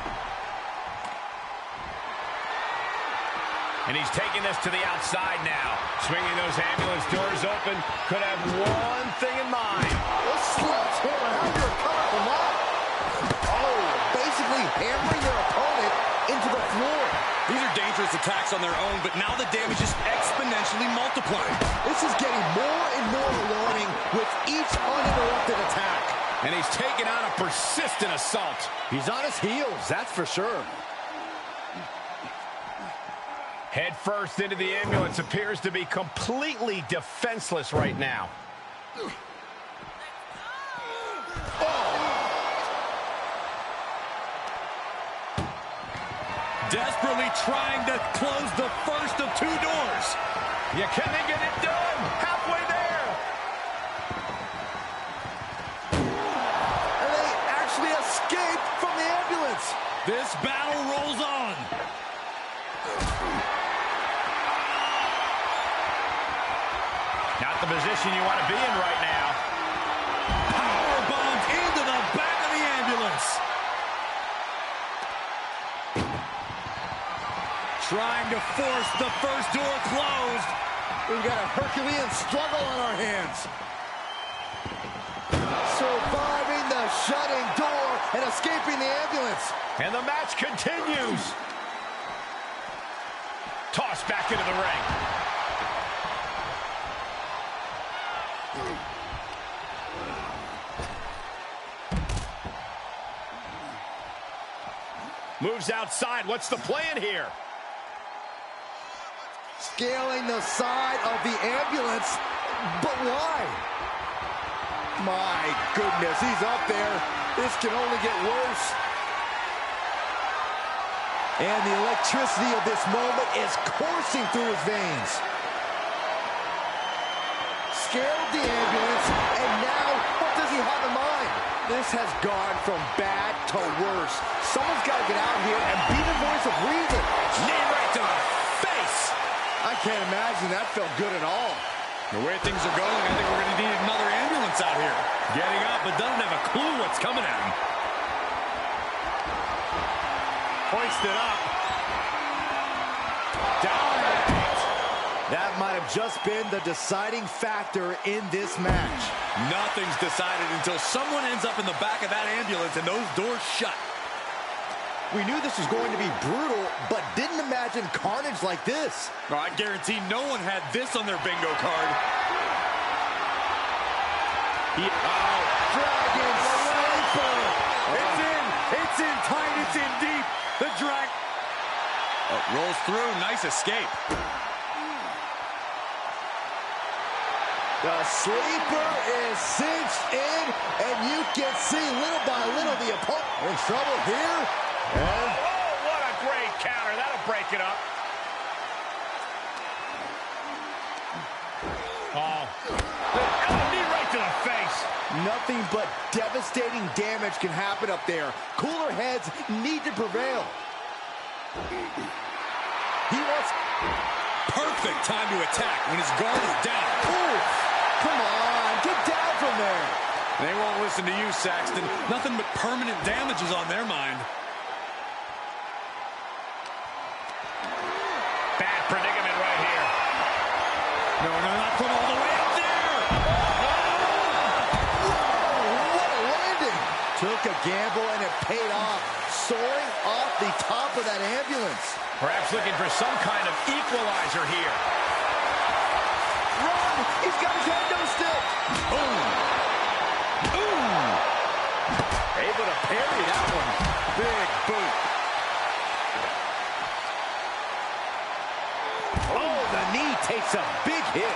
And he's taking this to the outside now. Swinging those ambulance doors open. Could have one thing in mind. Let's sledgehammer. How do you recover from that? Oh, basically hammering their opponent into the floor. These are dangerous attacks on their own, but now the damage is exponentially multiplying. This is getting more and more alarming with each uninterrupted attack. And he's taking on a persistent assault. He's on his heels, that's for sure. Head first into the ambulance, appears to be completely defenseless right now. Desperately trying to close the first of two doors. You can't get it done. Halfway there. And they actually escaped from the ambulance. This battle rolls on. Not the position you want to be in right now. Power bombs into the back of the ambulance. Trying to force the first door closed. We've got a Herculean struggle on our hands. Surviving the shutting door and escaping the ambulance. And the match continues. Tossed back into the ring. Moves outside. What's the plan here? Scaling the side of the ambulance. But why? My goodness, he's up there. This can only get worse. And the electricity of this moment is coursing through his veins. scaled the ambulance, and now what does he have in mind? This has gone from bad to worse. Someone's got to get out here and be the voice of reason. Knee right to the face. I can't imagine that felt good at all. The way things are going, I think we're going to need another ambulance out here. Getting up, but doesn't have a clue what's coming at him. Hoisted up. Down. That might have just been the deciding factor in this match. Nothing's decided until someone ends up in the back of that ambulance and those doors shut. We knew this was going to be brutal, but didn't imagine carnage like this. Oh, I guarantee no one had this on their bingo card. Dragon Sleeper. It's in tight, it's in deep. The drag rolls through, nice escape. The sleeper is cinched in, and you can see little by little the opponent in trouble here. Oh, what a great counter. That'll break it up. Knee right to the face. Nothing but devastating damage can happen up there. Cooler heads need to prevail. He wants... Perfect time to attack when his guard is down. Ooh, come on, get down from there. They won't listen to you, Saxton. Nothing but permanent damage is on their mind. Bad predicament right here. No, not from all the way up there. Whoa, what a landing. Took a gamble and it paid off. Soaring off the top of that ambulance. Perhaps looking for some kind of equalizer here. Run! He's got his head though still. Boom. Ooh. Able to parry that one. Big boot. Oh, the knee takes a big hit.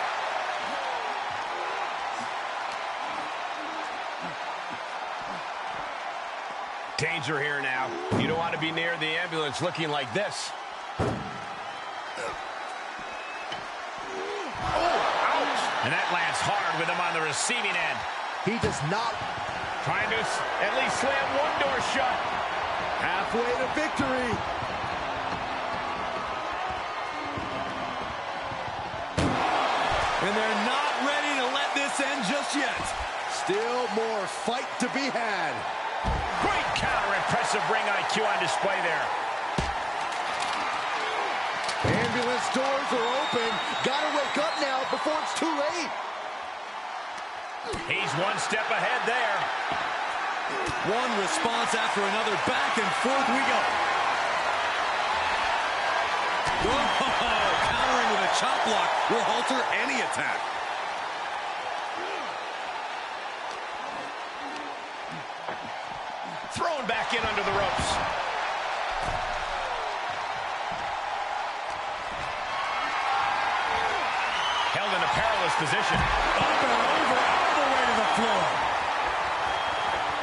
Danger here now. You don't want to be near the ambulance looking like this. And that lands hard with him on the receiving end. He does not. Trying to at least slam one door shut. Halfway to victory. And they're not ready to let this end just yet. Still more fight to be had. Great counter, impressive ring IQ on display there. Ambulance doors are open. Gotta wake up now before it's too late. He's one step ahead there. One response after another. Back and forth we go. Oh, countering with a chop block will halter any attack. Thrown back in under the ropes. Held in a perilous position. Up and over, all the way to the floor.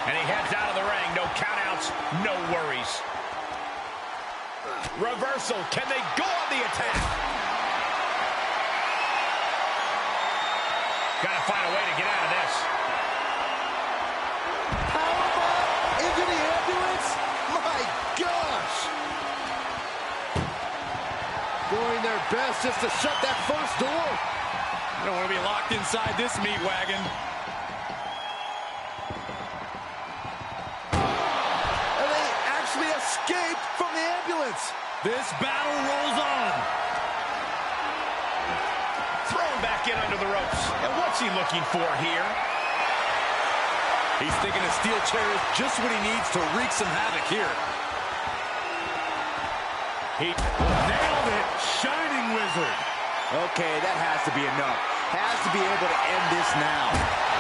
And he heads out of the ring. No countouts, no worries. Reversal. Can they go on the attack? Got to find a way to get out of this. Powerbomb into the ambulance. My gosh. Doing their best just to shut that first door. I don't want to be locked inside this meat wagon. And they actually escaped from the ambulance. This battle rolls on. Thrown back in under the ropes. And what's he looking for here? He's thinking a steel chair is just what he needs to wreak some havoc here. He nailed it. Shining Wizard. Okay, that has to be enough. Has to be able to end this now.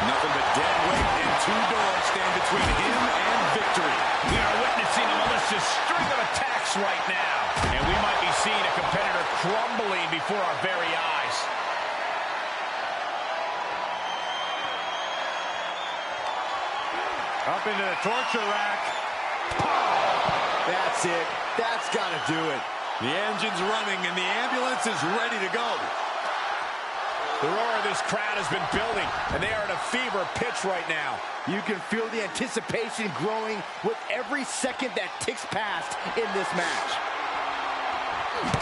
Nothing but dead weight and two doors stand between him and victory. We are witnessing a malicious string of attacks right now. And we might be seeing a competitor crumbling before our very eyes. Up into the torture rack. That's it. That's got to do it. The engine's running and the ambulance is ready to go. The roar of this crowd has been building, and they are at a fever pitch right now. You can feel the anticipation growing with every second that ticks past in this match.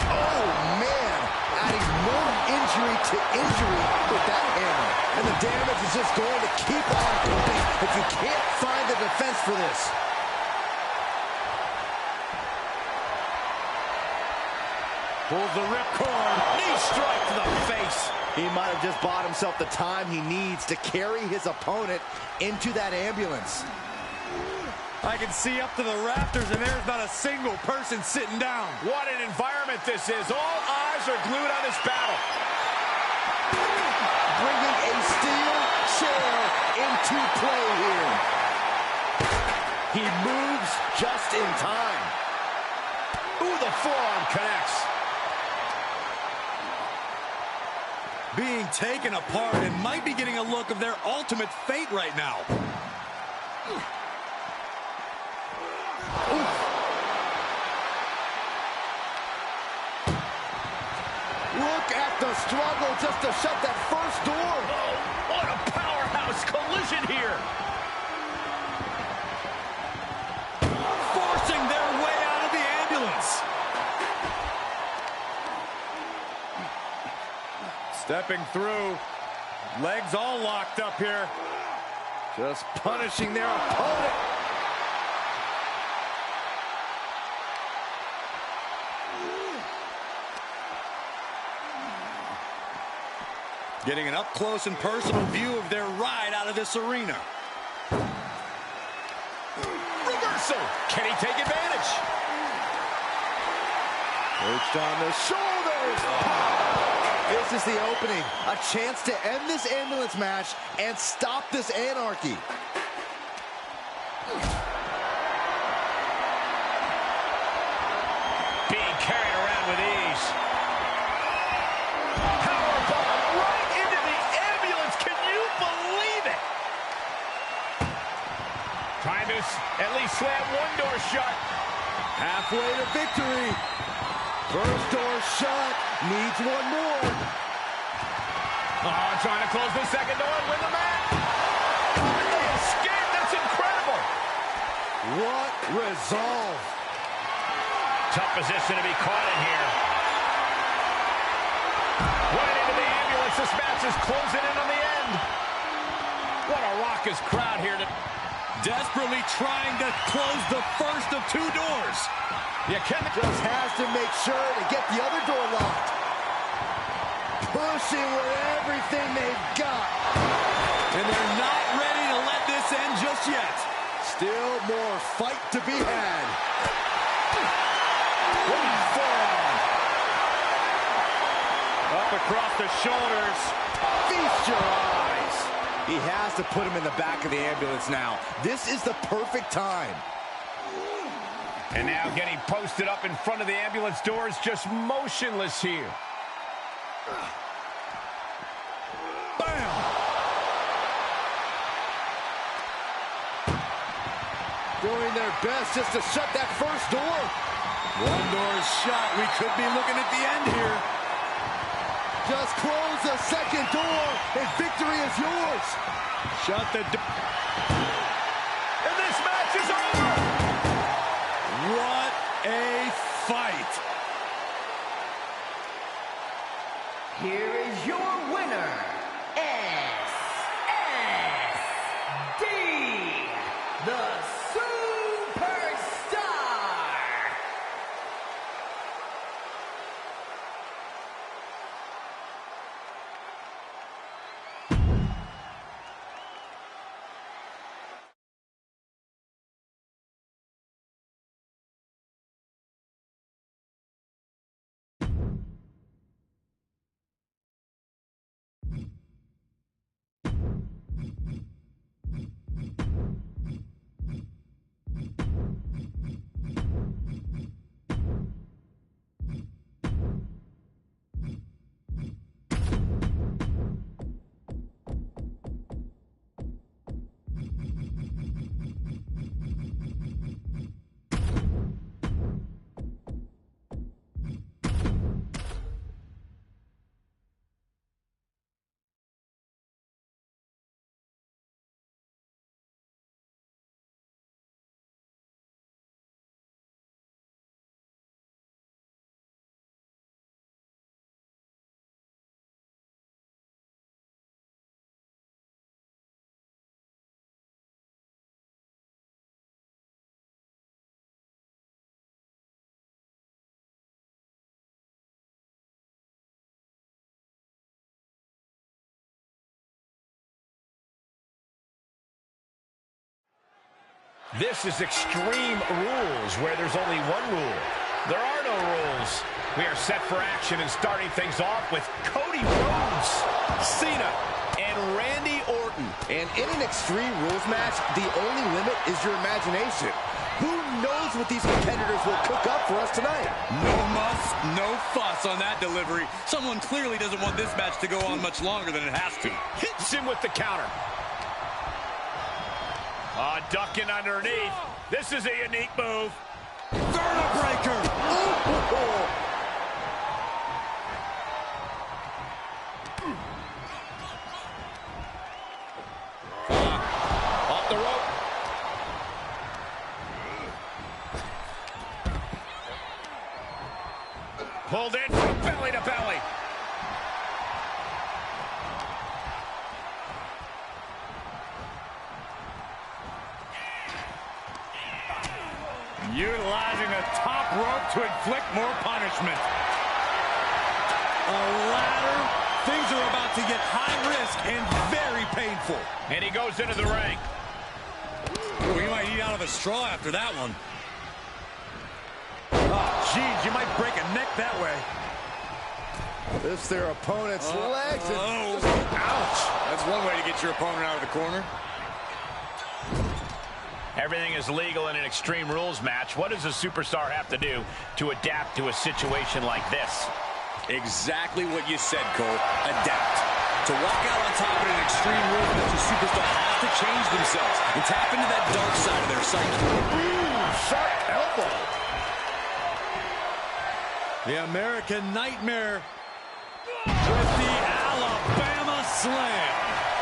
Oh, man. Adding more injury to injury with that hammer. And the damage is just going to keep on coming if you can't find the defense for this. Pulls the ripcord. Knee strike to the face. He might have just bought himself the time he needs to carry his opponent into that ambulance. I can see up to the rafters, and there's not a single person sitting down. What an environment this is. All eyes are glued on this battle. Bringing a steel chair into play here. He moves just in time. Ooh, the forearm connects. Being taken apart and might be getting a look of their ultimate fate right now. Look at the struggle just to shut that first door. Oh, what a powerhouse collision here. Forcing their way out of the ambulance. Stepping through. Legs all locked up here. Just punishing their opponent. Getting an up-close and personal view of their ride out of this arena. Reversal. Can he take advantage? Perched on the shoulders. This is the opening. A chance to end this ambulance match and stop this anarchy. Being carried around with ease. Powerbomb right into the ambulance. Can you believe it? Trying to at least slam one door shut. Halfway to victory. First door shut. Needs one more. Oh, trying to close the second door and win the match. They escaped. That's incredible. What resolve. Tough position to be caught in here. Right into the ambulance. This match is closing in on the end. What a raucous crowd here. Desperately trying to close the first of two doors. You can Just has to make sure to get the other door locked. Pushing with everything they've got. And they're not ready to let this end just yet. Still more fight to be had. up across the shoulders. Feast your eyes. He has to put him in the back of the ambulance now. This is the perfect time. And now getting posted up in front of the ambulance doors, just motionless here. Bam! Doing their best just to shut that first door. One door is shut. We could be looking at the end here. Just close the second door, and victory is yours. Shut the door. And this match is over. What a fight. Here is your winner, SSD, the This is Extreme Rules, where there's only one rule. There are no rules. We are set for action and starting things off with Cody Rhodes, Cena, and Randy Orton. And in an Extreme Rules match, the only limit is your imagination. Who knows what these competitors will cook up for us tonight? No muss, no fuss on that delivery. Someone clearly doesn't want this match to go on much longer than it has to. Hits him with the counter. Ducking underneath. This is a unique move. Vertebreaker! Off the rope. Pulled in from belly to belly. Utilizing the top rope to inflict more punishment. A ladder. Things are about to get high risk and very painful. And he goes into the ring. Ooh, he might eat out of a straw after that one. Oh, geez, you might break a neck that way. Lifts their opponent's legs. And ouch. That's one way to get your opponent out of the corner. Everything is legal in an Extreme Rules match. What does a superstar have to do to adapt to a situation like this? Exactly what you said, Cole. Adapt. To walk out on top of an Extreme Rules match, a superstar has to change themselves and tap into that dark side of their psyche. Sharp elbow. The American Nightmare with the Alabama Slam.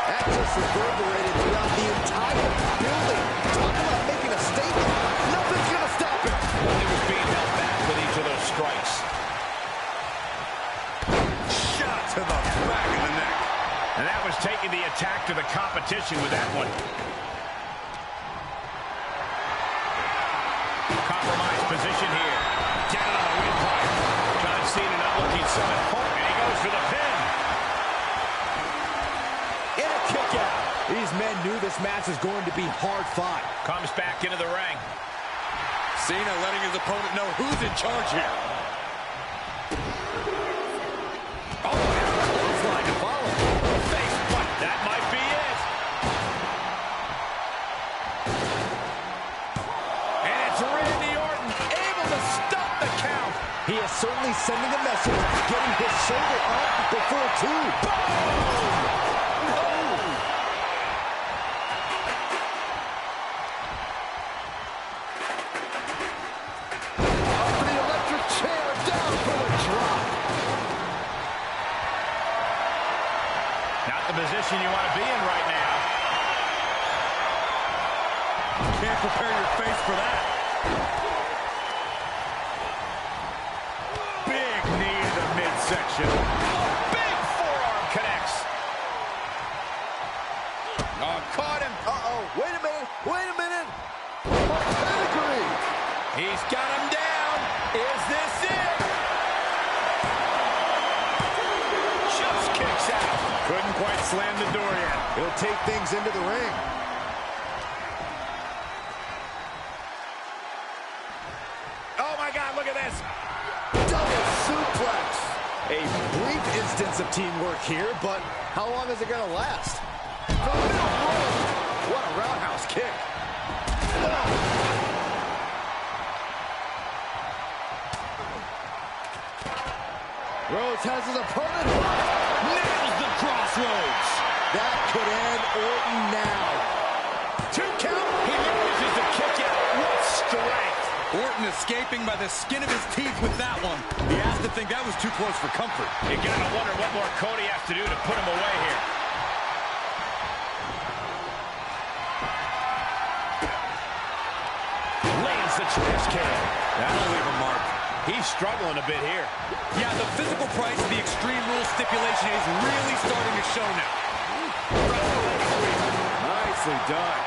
That just reverberated throughout the entire building. Talk about making a statement. Nothing's going to stop it. He was being held back with each of those strikes. Shot to the back of the neck. And that was taking the attack to the competition with that one. Compromised position here. Down on the windpipe. John Cena not looking so at home, and he goes for the pin. And a kick out. These men knew this match was going to be hard fought. Comes back into the ring. Cena letting his opponent know who's in charge here. Oh, clothesline to follow. Face butt. That might be it. And it's Randy Orton able to stop the count. He is certainly sending a message, getting his shoulder up before two. Boom! Position you want to be in right now. Can't prepare your face for that. Big knee to the midsection. Big forearm connects. Oh, caught him. Uh-oh. Wait a minute. Wait a minute. Pedigree. He's got him down. Is this it? Just kicks out. Couldn't quite slam the door yet. He'll take things into the ring. Oh, my God, look at this. Double suplex. A brief instance of teamwork here, but how long is it going to last? The middle rope. What a roundhouse kick. Rhodes has his opponent. Nails the crossroads. That could end Orton now. 2 count. He manages to kick out. What strength. Orton escaping by the skin of his teeth with that one. He has to think that was too close for comfort. You gotta wonder what more Cody has to do to put him away here. Lands the trash can. That'll leave a mark. He's struggling a bit here. Yeah, the physical price of the Extreme Rules stipulation is really starting to show now. Nicely done.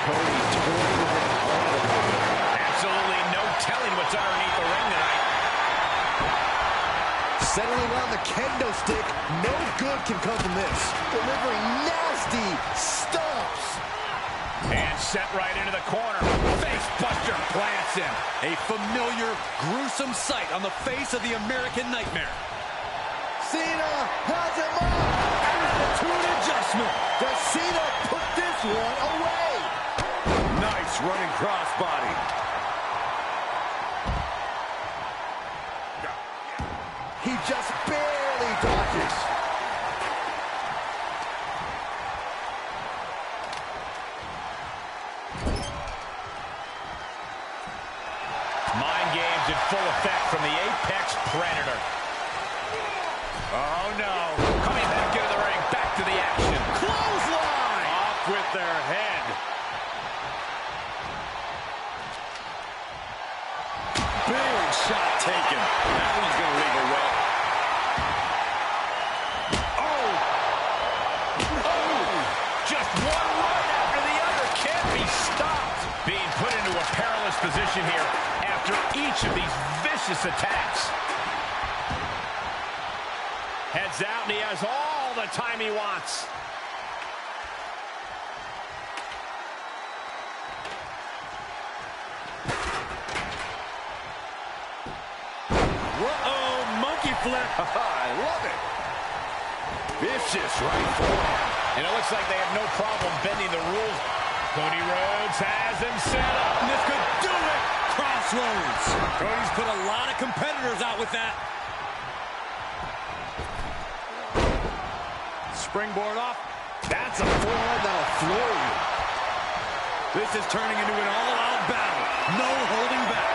Cody toying with Absolutely no telling what's underneath the ring tonight. settling on the kendo stick. No good can come from this. Delivering nasty stomps. And set right into the corner. Face buster plants him. A familiar, gruesome sight on the face of the American Nightmare. Cena has him up. Attitude adjustment. Does Cena put this one away? Nice running crossbody. He just barely dodges. Mind games in full effect from the Apex Predator. Oh, no. Coming back into the ring. Back to the action. Clothesline! Off with their head. Big shot taken. That one's going to leave a wet. Just one run after the other. Can't be stopped. Being put into a perilous position here after each of these vicious attacks. Heads out, and he has all the time he wants. Whoa, monkey flip. I love it. Vicious right forward. And it looks like they have no problem bending the rules. Cody Rhodes has him set up. And this could do it. Crossroads. Cody's put a lot of competitors out with that. Springboard off. That's a forehand that'll floor you. This is turning into an all-out battle. No holding back.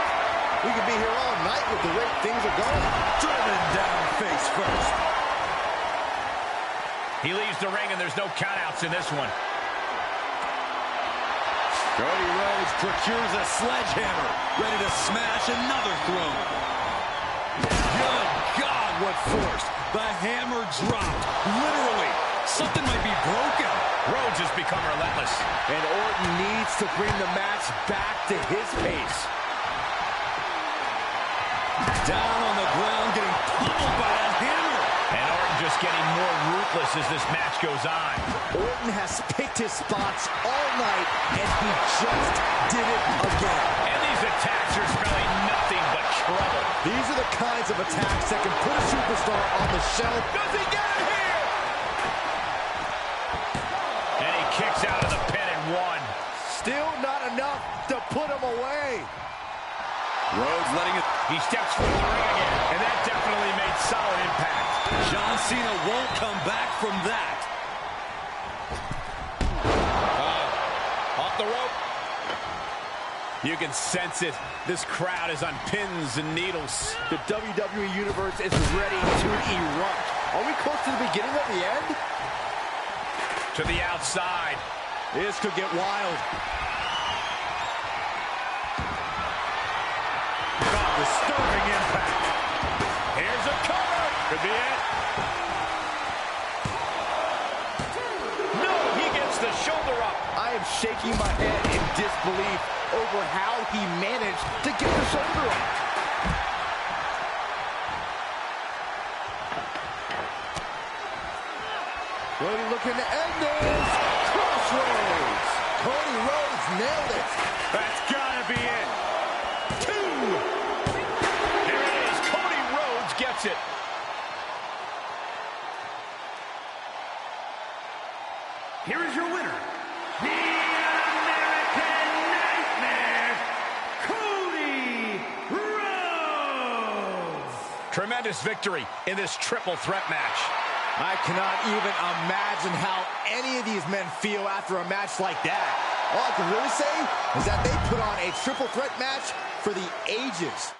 We could be here all night with the way things are going. Driven down face first. He leaves the ring, and there's no countouts in this one. Cody Rhodes procures a sledgehammer, ready to smash another throne. Good God, what force. The hammer dropped. Literally, something might be broken. Rhodes has become relentless. And Orton needs to bring the match back to his pace. Down on the ground, getting pummeled by that hammer. And Orton just getting more ruthless as this match goes on. Orton has picked his spots all night, and he just did it again. And these attacks are spelling nothing but trouble. These are the kinds of attacks that can put a superstar on the shelf. Does he get it here? And he kicks out of the pin and one. Still not enough to put him away. Rhodes letting it. He steps foot in the ring again, and that definitely made solid impact. John Cena won't come back from that. Off the rope. You can sense it. This crowd is on pins and needles. The WWE Universe is ready to erupt. Are we close to the beginning of the end? To the outside. This could get wild. Disturbing impact. Here's a cover. Could be it. No, he gets the shoulder up. I am shaking my head in disbelief over how he managed to get the shoulder up. Cody looking to end this. Crossroads. Cody Rhodes nailed it. That's gotta be it. Two. There it is. Cody Rhodes gets it. Here is your winner, the American Nightmare, Cody Rhodes. Tremendous victory in this triple threat match. I cannot even imagine how any of these men feel after a match like that. All I can really say is that they put on a triple threat match for the ages.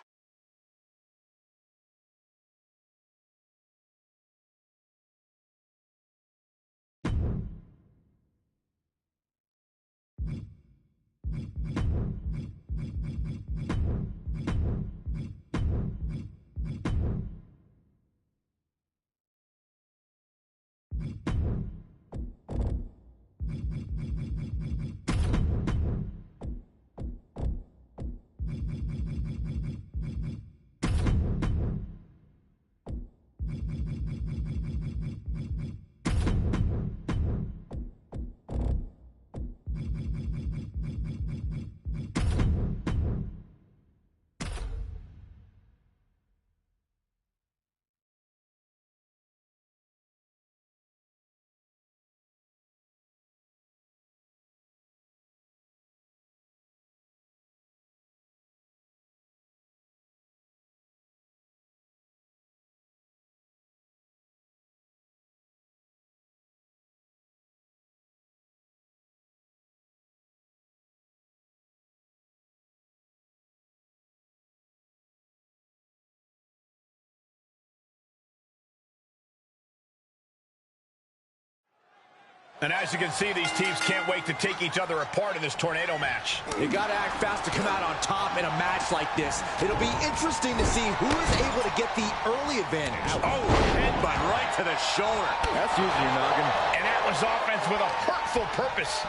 And as you can see, these teams can't wait to take each other apart in this tornado match. You got to act fast to come out on top in a match like this. It'll be interesting to see who is able to get the early advantage. Oh, headbutt right to the shoulder. That's using your noggin. And that was offense with a hurtful purpose.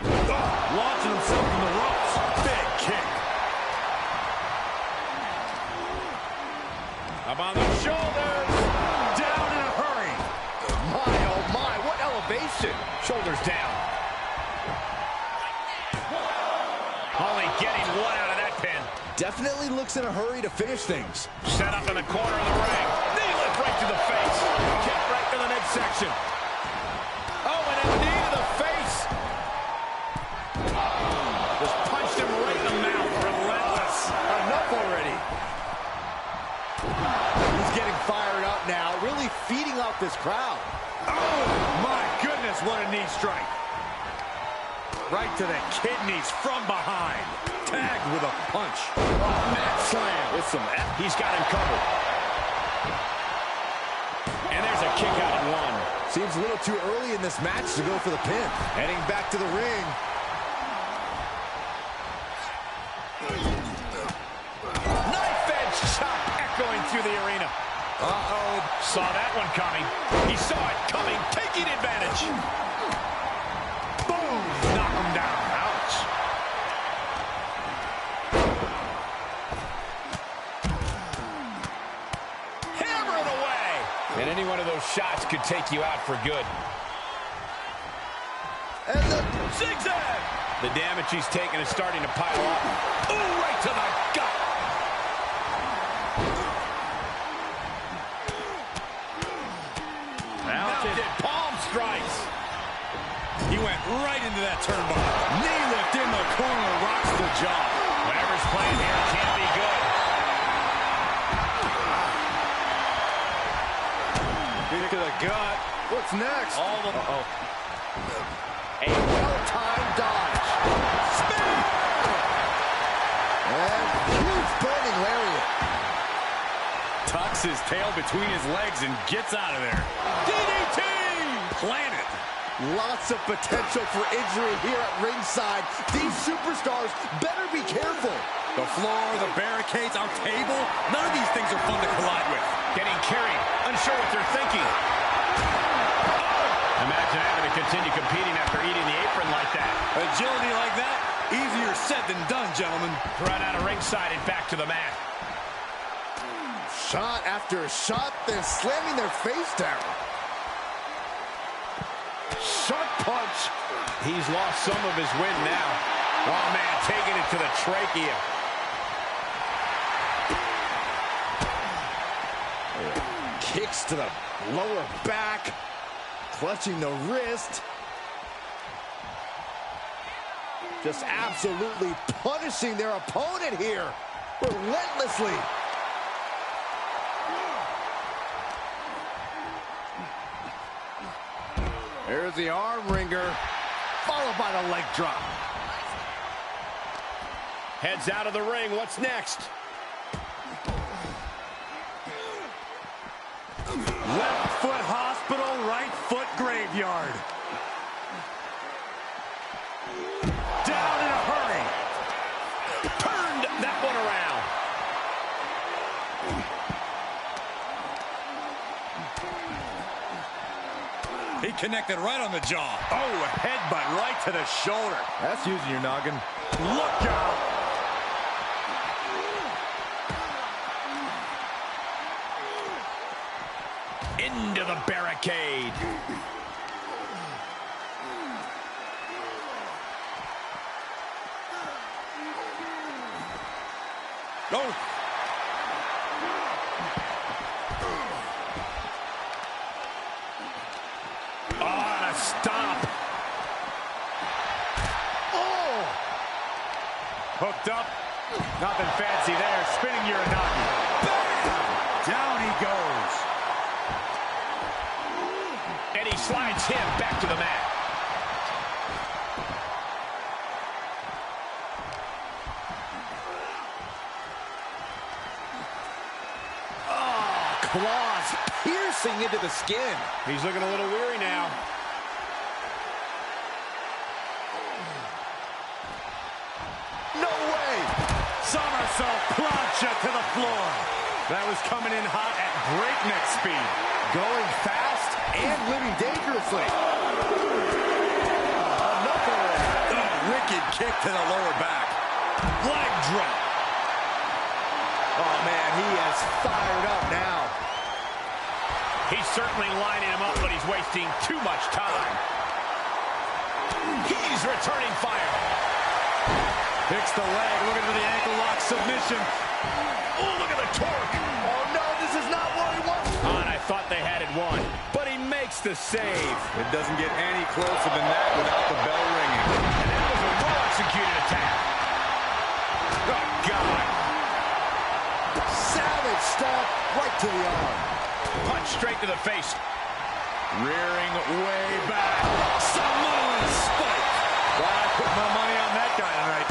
Launching himself from the ropes. Big kick. Up on the shoulders. Down in a hurry. My, oh my, what elevation. Shoulders down. Only getting one out of that pin. Definitely looks in a hurry to finish things. Set up in the corner of the ring. Knee lift right to the face. Kick right to the midsection. Oh, and a knee to the face. Just punched him right in the mouth. Relentless. Enough already. He's getting fired up now, really feeding off this crowd. Oh, my goodness, what a knee strike. Right to the kidneys from behind. Tagged with a punch. Mat slam. With some He's got him covered. And there's a kick out at one. Seems a little too early in this match to go for the pin. Heading back to the ring. Knife edge shot echoing through the arena. Uh-oh. Saw that one coming. He saw it coming, taking advantage. Boom! Knock him down. Ouch. Hammer it away. And any one of those shots could take you out for good. And the Zigzag! The damage he's taken is starting to pile up. Ooh, right to the gut. Mounted palm strikes. He went right into that turnbuckle. Knee lift in the corner, rocks the jaw. Whatever's playing here can't be good. kick to the gut. What's next? All the... A well-timed dodge. Spin! And huge burning lariat. Tucks his tail between his legs and gets out of there. DDT! Planted. Lots of potential for injury here at ringside. These superstars better be careful. The floor, the barricades, our table, none of these things are fun to collide with. Getting carried, unsure what they're thinking. Oh! Imagine having to continue competing after eating the apron like that. Agility like that, easier said than done, gentlemen. Run out of ringside and back to the mat. Shot after shot, then slamming their face down. Sharp punch. He's lost some of his wind now. Oh, man, taking it to the trachea. Kicks to the lower back. Clutching the wrist. Just absolutely punishing their opponent here. Relentlessly. There's the arm wringer, followed by the leg drop. Heads out of the ring. What's next? Left foot hospital, right foot graveyard. Down in a hurry. Turned that one around. He connected right on the jaw. Oh, a headbutt right to the shoulder. That's using your noggin. Look out. Into the barricade. Oh. On a stomp. Oh! Hooked up. Nothing fancy there. Spinning Uranagi. Down he goes. And he slides him back to the mat. Claws sink into the skin. He's looking a little weary now. No way! Somersault plancha to the floor. That was coming in hot at breakneck speed. Going fast and living dangerously. Another one. Oh, wicked kick to the lower back. Leg drop. Oh, man, he has fired up now. He's certainly lining him up, but he's wasting too much time. He's returning fire. Picks the leg, looking for the ankle lock submission. Oh, look at the torque. Oh, no, this is not what he wants. Oh, and I thought they had it won, but he makes the save. It doesn't get any closer than that without the bell ringing. And that was a well-executed attack. Oh, God. Savage stop right to the arm. Punch straight to the face. Rearing way back. Samoan spike. Well, I put my money on that guy tonight.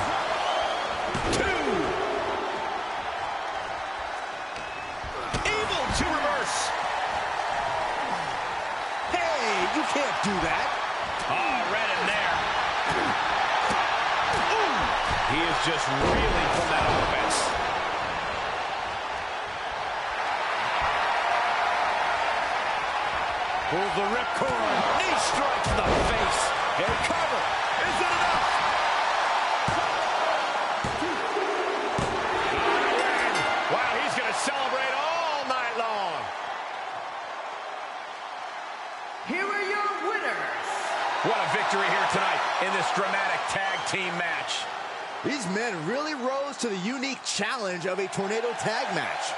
Able to reverse. Hey, you can't do that. Oh, right in there. Ooh. He is just reeling from that offense. Pulls the ripcord. Knee strike to the face. Here, cover. Is it enough? Wow, he's going to celebrate all night long. Here are your winners. What a victory here tonight in this dramatic tag team match. These men really rose to the unique challenge of a tornado tag match.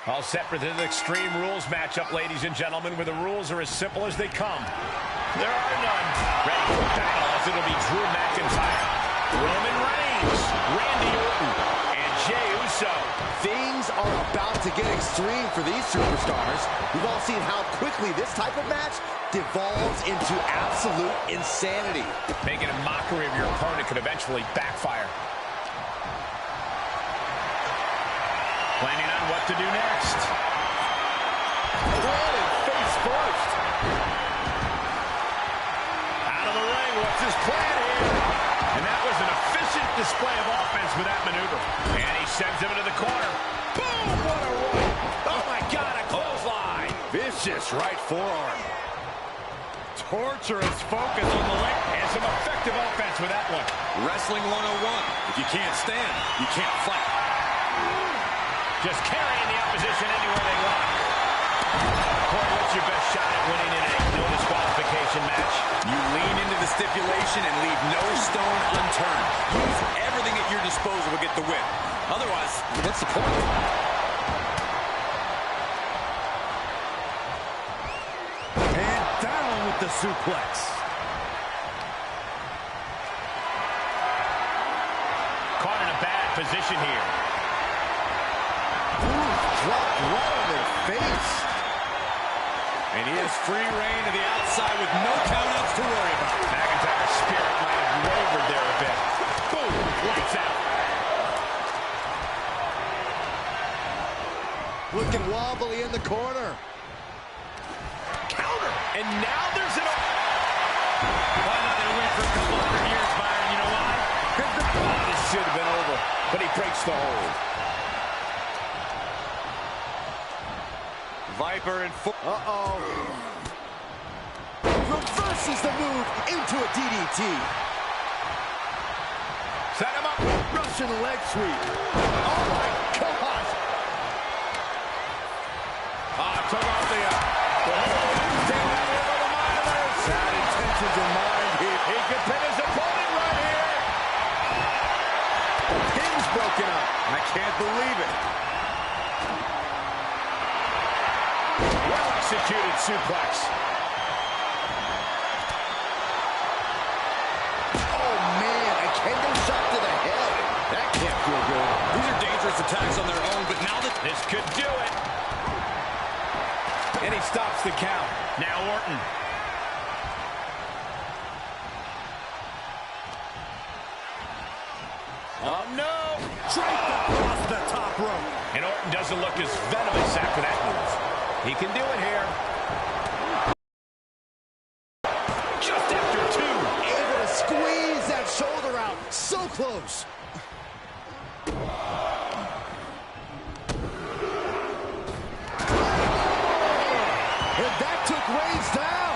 All set for this Extreme Rules matchup, ladies and gentlemen, where the rules are as simple as they come. There are none. Ready for battle as it'll be Drew McIntyre, Roman Reigns, Randy Orton, and Jey Uso. Things are about to get extreme for these superstars. We've all seen how quickly this type of match devolves into absolute insanity. Making a mockery of your opponent could eventually backfire. Planning on what to do next. Planted face first. Out of the ring, what's his plan here? And that was an efficient display of offense with that maneuver. And he sends him into the corner. Boom, what a right. Oh my God, a clothesline. Vicious right forearm. Torturous focus on the leg. And some effective offense with that one. Wrestling 101. If you can't stand, you can't fight. Just carrying the opposition anywhere they want. Corey, what's your best shot at winning in a no disqualification match? You lean into the stipulation and leave no stone unturned. Use everything at your disposal to get the win. Otherwise, what's the point? And down with the suplex. Caught in a bad position here. face. And he has free reign to the outside with no countouts to worry about. McIntyre's spirit might have wavered there a bit. Boom, lights out. Looking wobbly in the corner. Counter. And now there's an... Why not? They win for a couple hundred years, Byron. You know why? Because the this should have been over, but he breaks the hold. Viper and Uh-oh. Reverses the move into a DDT. Set him up. Russian leg sweep. Oh, my gosh. Took off the hold. The monitors. Bad intentions in mind here. He could pin his opponent right here. Pin's broken up. I can't believe it. Well-executed suplex. Oh, man, a kendo shot to the head. That can't feel good. These are dangerous attacks on their own, but now that This could do it. And he stops the count. Now Orton. Oh, no. draped across the top rope. And Orton doesn't look as venomous after that move. He can do it here. Just after two. Able to squeeze that shoulder out. So close. And that took Reigns down.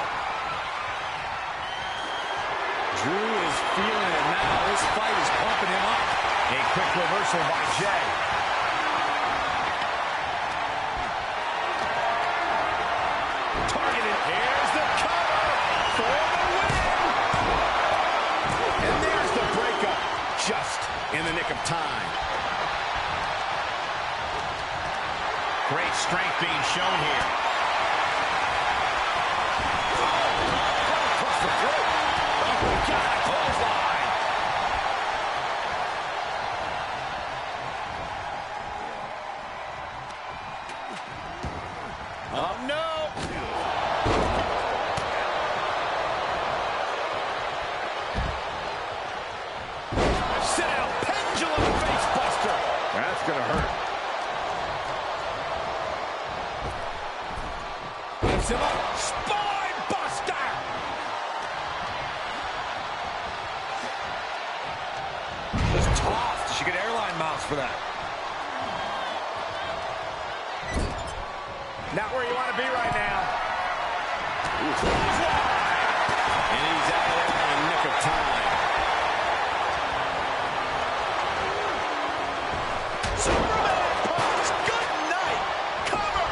Drew is feeling it now. This fight is pumping him up. A quick reversal by Jay. Targeted. Here's the cover for the win. And there's the breakup. Just in the nick of time. Great strength being shown here. Across the throat. Oh, God, clothesline. Oh, no. Sit out. Pendulum face buster. That's going to hurt. Lifts him up. Spine buster. Just tossed. She get airline miles for that. Not where you want to be right now. And he's out of there in the nick of time. Superman punch. Good night. Cover.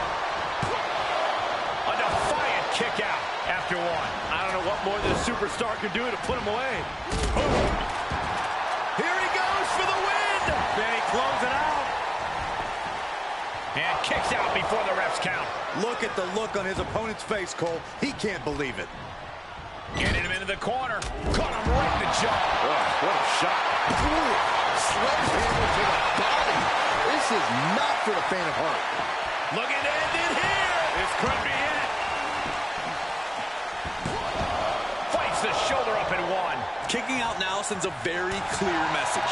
A defiant kick out after one. I don't know what more this superstar could do to put him away. Boom. Here he goes for the win. Then he closes it out. And kicks out before the refs count. Look at the look on his opponent's face, Cole. He can't believe it. Getting him into the corner. Caught him right in the jaw. Oh, what a shot. Ooh, sledgehammer to the body. This is not for the faint of heart. Looking to end it here. This could be it. Fights the shoulder up in one. Kicking out now sends a very clear message.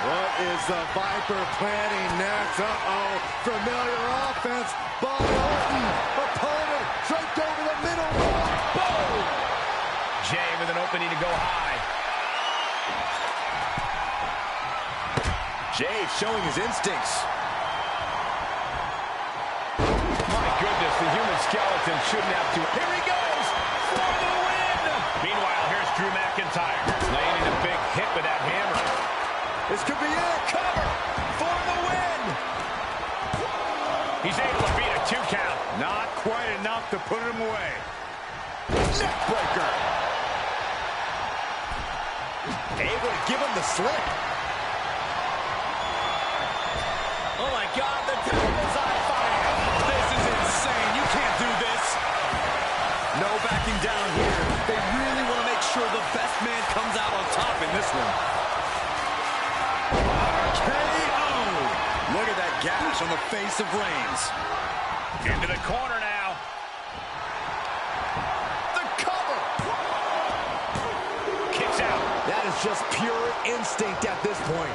What is the Viper planning next? Uh-oh, familiar offense by Orton. Opponent draped over the middle. Boom! Jay with an opening to go high. Jay showing his instincts. My goodness, the human skeleton shouldn't have to. Here he goes for the win. Meanwhile, here's Drew McIntyre laying in a big hit with that hammer. This could be it. Cover for the win. He's able to beat a 2 count. Not quite enough to put him away. Neckbreaker. Able to give him the slip. Oh my God, the table is on fire. This is insane. You can't do this. No backing down here. They really want to make sure the best man comes out on top in this one. KO. Look at that gash on the face of Reigns. Into the corner now. The cover. Kicks out. That is just pure instinct at this point.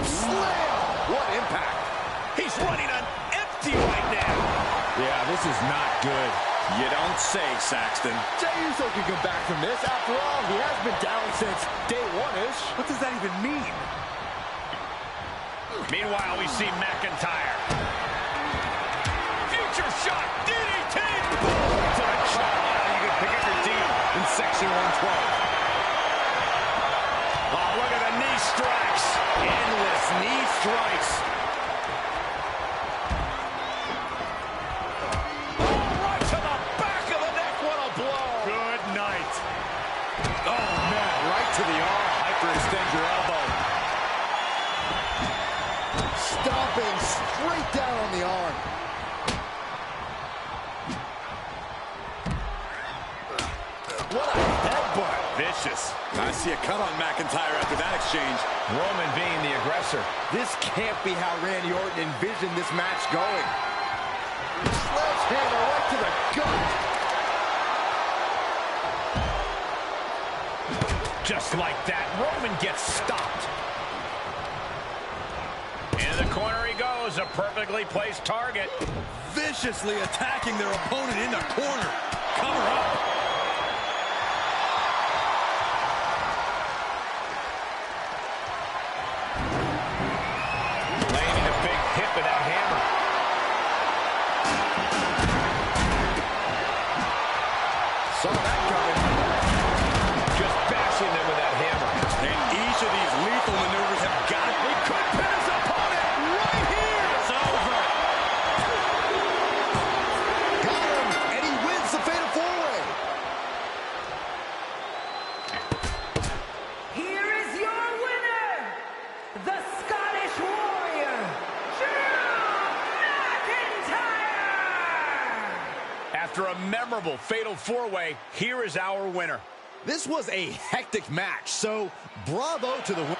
Slam! What impact. He's running on empty right now. Yeah, this is not good. You don't say, Saxton. Jey Uso can come back from this. After all, he has been down since day one-ish. What does that even mean? Meanwhile, we see McIntyre. Future shot, DDT! Boom! To the chest. You can pick up your team in section 112. Oh, look at the knee strikes. Endless knee strikes. Oh, right to the back of the neck. What a blow. Good night. Oh, man, right to the arm. Hyperextend your elbow. Stomping straight down on the arm. What a headbutt. Vicious. I see a cut on McIntyre after that exchange. Roman being the aggressor. This can't be how Randy Orton envisioned this match going. Sledgehammer right to the gut. Just like that, Roman gets stopped. Into the corner he goes, a perfectly placed target. Viciously attacking their opponent in the corner. Cover up. Landing a big hit with that hammer. Saw that coming. Just bashing them with that hammer. And each of these lethal maneuvers have got it. He could pin his opponent right here. It's over. Got him, and he wins the Fatal 4-Way. Here is your winner, the Scottish Warrior, Drew McIntyre! After a memorable Fatal 4-Way, here is our winner. This was a hectic match, so bravo to the winner.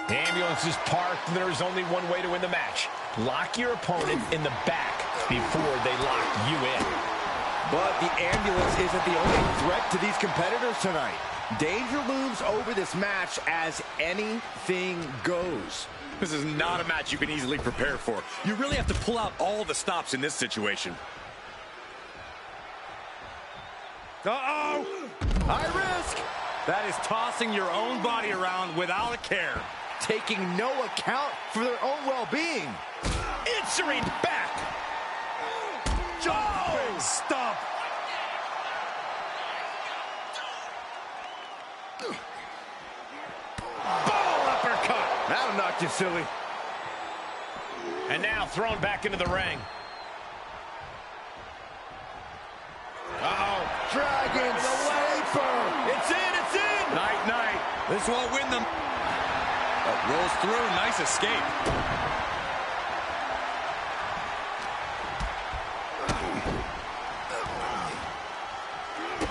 The ambulance is parked, and there is only one way to win the match. Lock your opponent in the back before they lock you in. But the ambulance isn't the only threat to these competitors tonight. Danger looms over this match as anything goes. This is not a match you can easily prepare for. You really have to pull out all the stops in this situation. Uh-oh! High risk. That is tossing your own body around without a care. Taking no account for their own well-being. Answering back. Jumping stomp. Ball uppercut. That'll knock you silly. And now thrown back into the ring. Uh-oh. Dragon Sleeper. It's in, it's in. Night, night. This won't win them. But rolls through. Nice escape.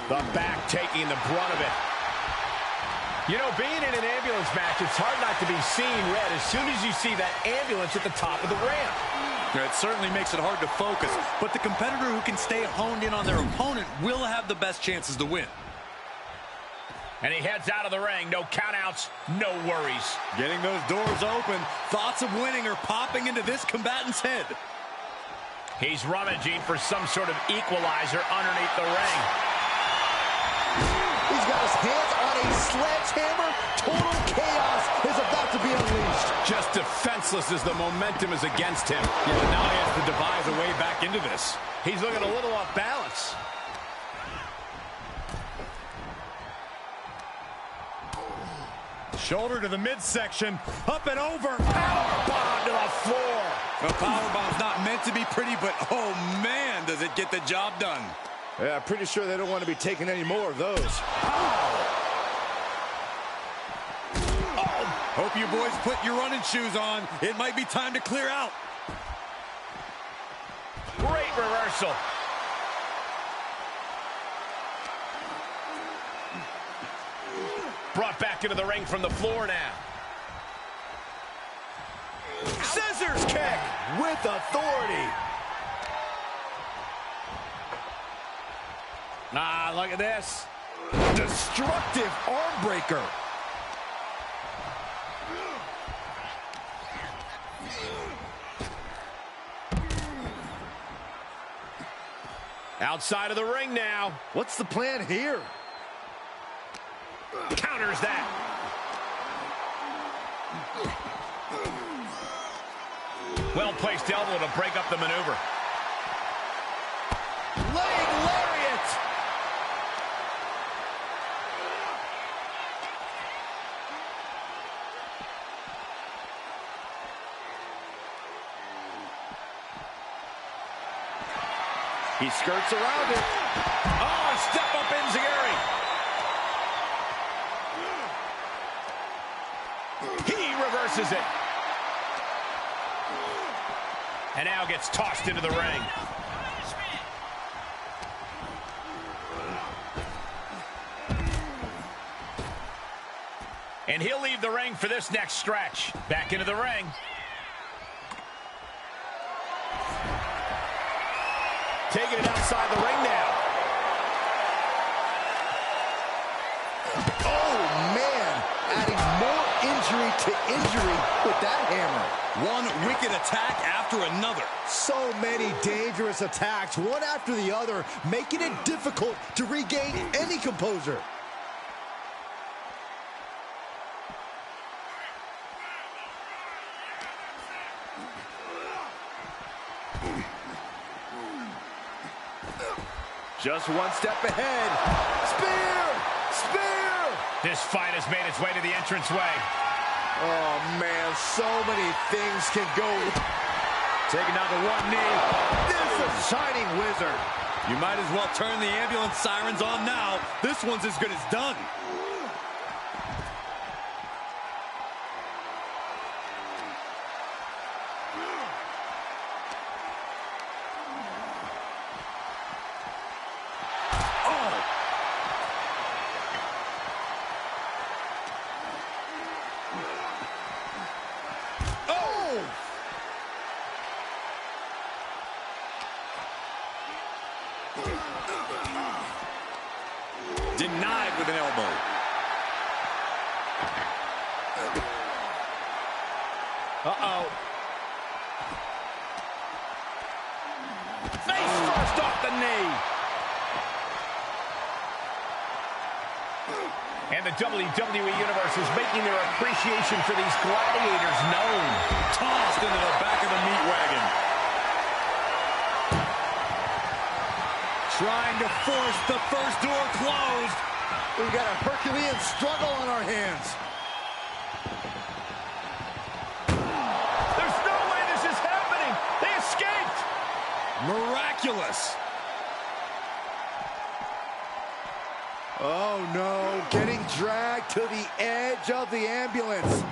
The back taking the brunt of it. You know, being in an ambulance match, it's hard not to be seeing red as soon as you see that ambulance at the top of the ramp. It certainly makes it hard to focus, but the competitor who can stay honed in on their opponent will have the best chances to win. And he heads out of the ring. No countouts, no worries. Getting those doors open, thoughts of winning are popping into this combatant's head. He's rummaging for some sort of equalizer underneath the ring. He's got his hands on a sledgehammer. Total chaos is about to be unleashed. Just defenseless as the momentum is against him. Yeah, now he has to devise a way back into this. He's looking a little off balance. Shoulder to the midsection, up and over. Powerbomb to the floor. The powerbomb's not meant to be pretty, but oh man, does it get the job done. Yeah, pretty sure they don't want to be taking any more of those. Hope you boys put your running shoes on. It might be time to clear out. Great reversal. Brought back into the ring from the floor now. Scissors kick with authority. Ah, look at this. Destructive arm breaker. Outside of the ring now. What's the plan here? Counters that. Well-placed elbow to break up the maneuver. Leg lariat. He skirts around it. Oh, step up enziguri. He reverses it. And now gets tossed into the ring. And he'll leave the ring for this next stretch. Back into the ring. Taking it outside the ring now. Oh, man. Adding more injury to injury with that hammer. One wicked attack after another. So many dangerous attacks, one after the other, making it difficult to regain any composure. Just one step ahead. Spear! Spear! This fight has made its way to the entranceway. Oh, man, so many things can go. Taking down the one knee. This is a shining wizard. You might as well turn the ambulance sirens on now. This one's as good as done. Denied with an elbow. Uh-oh. Face first off the knee. And the WWE Universe is making their appreciation for these gladiators known. Tossed into the back of the meat wagon. Trying to force the first door closed. We've got a Herculean struggle on our hands. There's no way this is happening. They escaped. Miraculous. Oh, no. Getting dragged to the edge of the ambulance.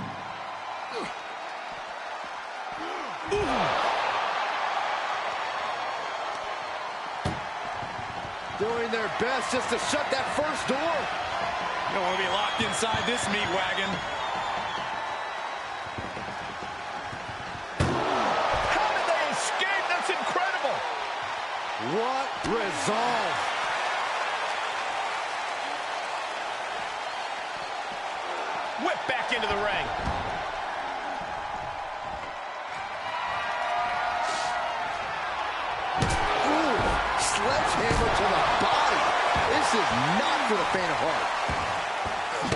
Doing their best just to shut that first door. You don't want to be locked inside this meat wagon. How did they escape? What resolve. Whip back into the ring. Ooh, sledgehammer to the body. This is not for the faint of heart.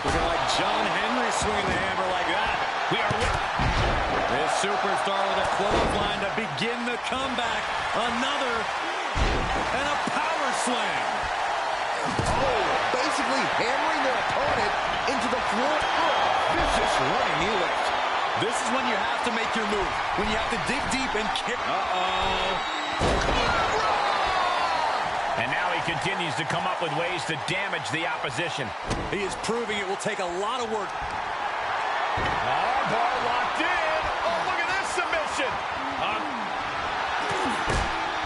Looking like John Henry swinging the hammer like that. We are with This superstar with a clothesline to begin the comeback. Another, and a power slam. Oh, basically hammering their opponent into the floor. Oh, vicious running knee lift. This is when you have to make your move. When you have to dig deep and kick. And now he continues to come up with ways to damage the opposition. He is proving it will take a lot of work. Bar locked in. Oh, look at this submission.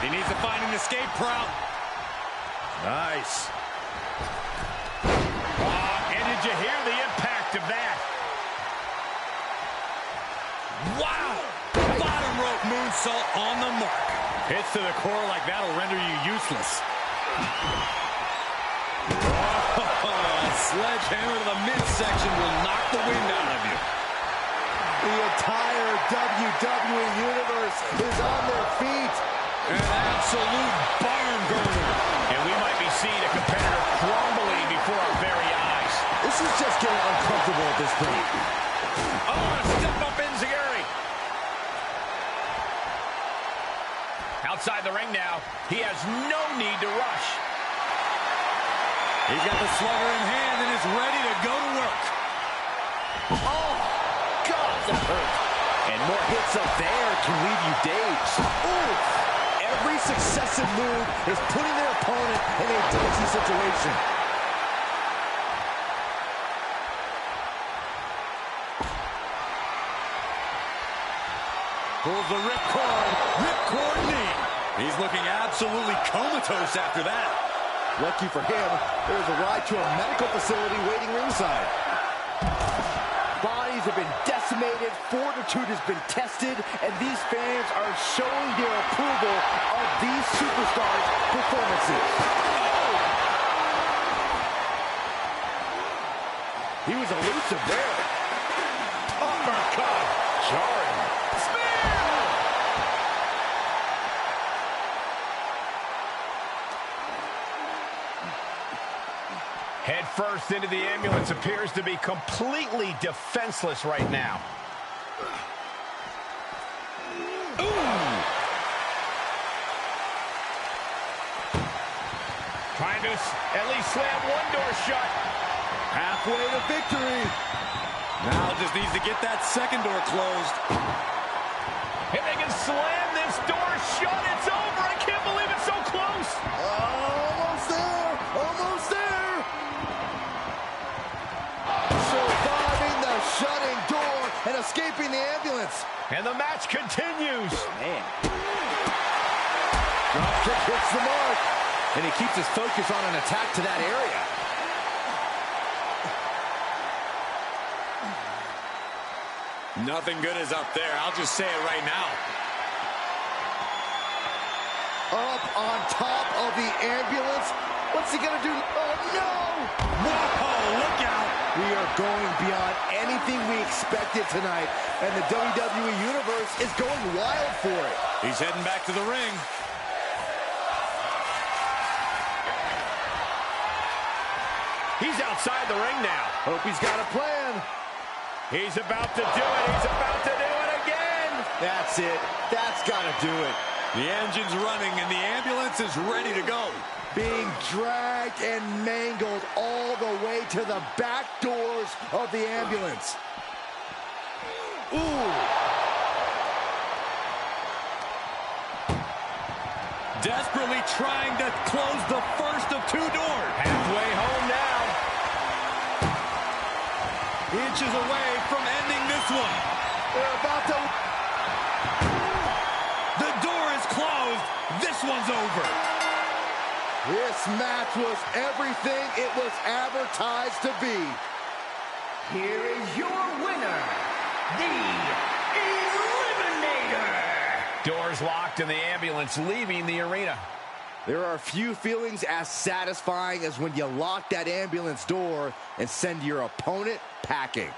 He needs to find an escape route. Nice. And did you hear the impact of that? Wow! Bottom rope moonsault on the mark. Hits to the core like that'll render you useless. A sledgehammer to the midsection will knock the wind out of you. The entire WWE Universe is on their feet. An absolute barn burner. And we might be seeing a competitor crumbling before our very eyes. This is just getting uncomfortable at this point. Oh, a step up enziguri. Outside the ring now. He has no need to rush. He's got the slugger in hand and is ready to go to work. Oh, God, that hurt. And more hits up there can leave you dazed. Ooh, every successive move is putting their opponent in a dicey situation. Pulls the ripcord knee. He's looking absolutely comatose after that. Lucky for him, there's a ride to a medical facility waiting ringside. Bodies have been decimated, fortitude has been tested, and these fans are showing their approval of these superstars' performances. He was elusive there. Uppercut. Jarring. Head first into the ambulance, appears to be completely defenseless right now. Ooh. Trying to at least slam one door shut. Halfway to victory. Now just needs to get that second door closed. If they can slam this door shut, it's over. I can't believe it's so close. Almost there. Almost there. Surviving the shutting door and escaping the ambulance. And the match continues. Man. Drop kick hits the mark. And he keeps his focus on an attack to that area. Nothing good is up there. I'll just say it right now. Up on top of the ambulance. What's he gonna do? Oh, no! Whoa, look out! We are going beyond anything we expected tonight, and the WWE Universe is going wild for it. He's heading back to the ring. He's outside the ring now. Hope he's got a plan. He's about to do it. He's about to do it again. That's it. That's gotta do it. The engine's running and the ambulance is ready to go. Being dragged and mangled all the way to the back doors of the ambulance. Ooh. Desperately trying to close the first of two doors. Halfway home now. Inches away from ending this one. They're about to... The door is closed. This one's over. This match was everything it was advertised to be. Here is your winner, the Eliminator. Doors locked and the ambulance leaving the arena. There are few feelings as satisfying as when you lock that ambulance door and send your opponent packing.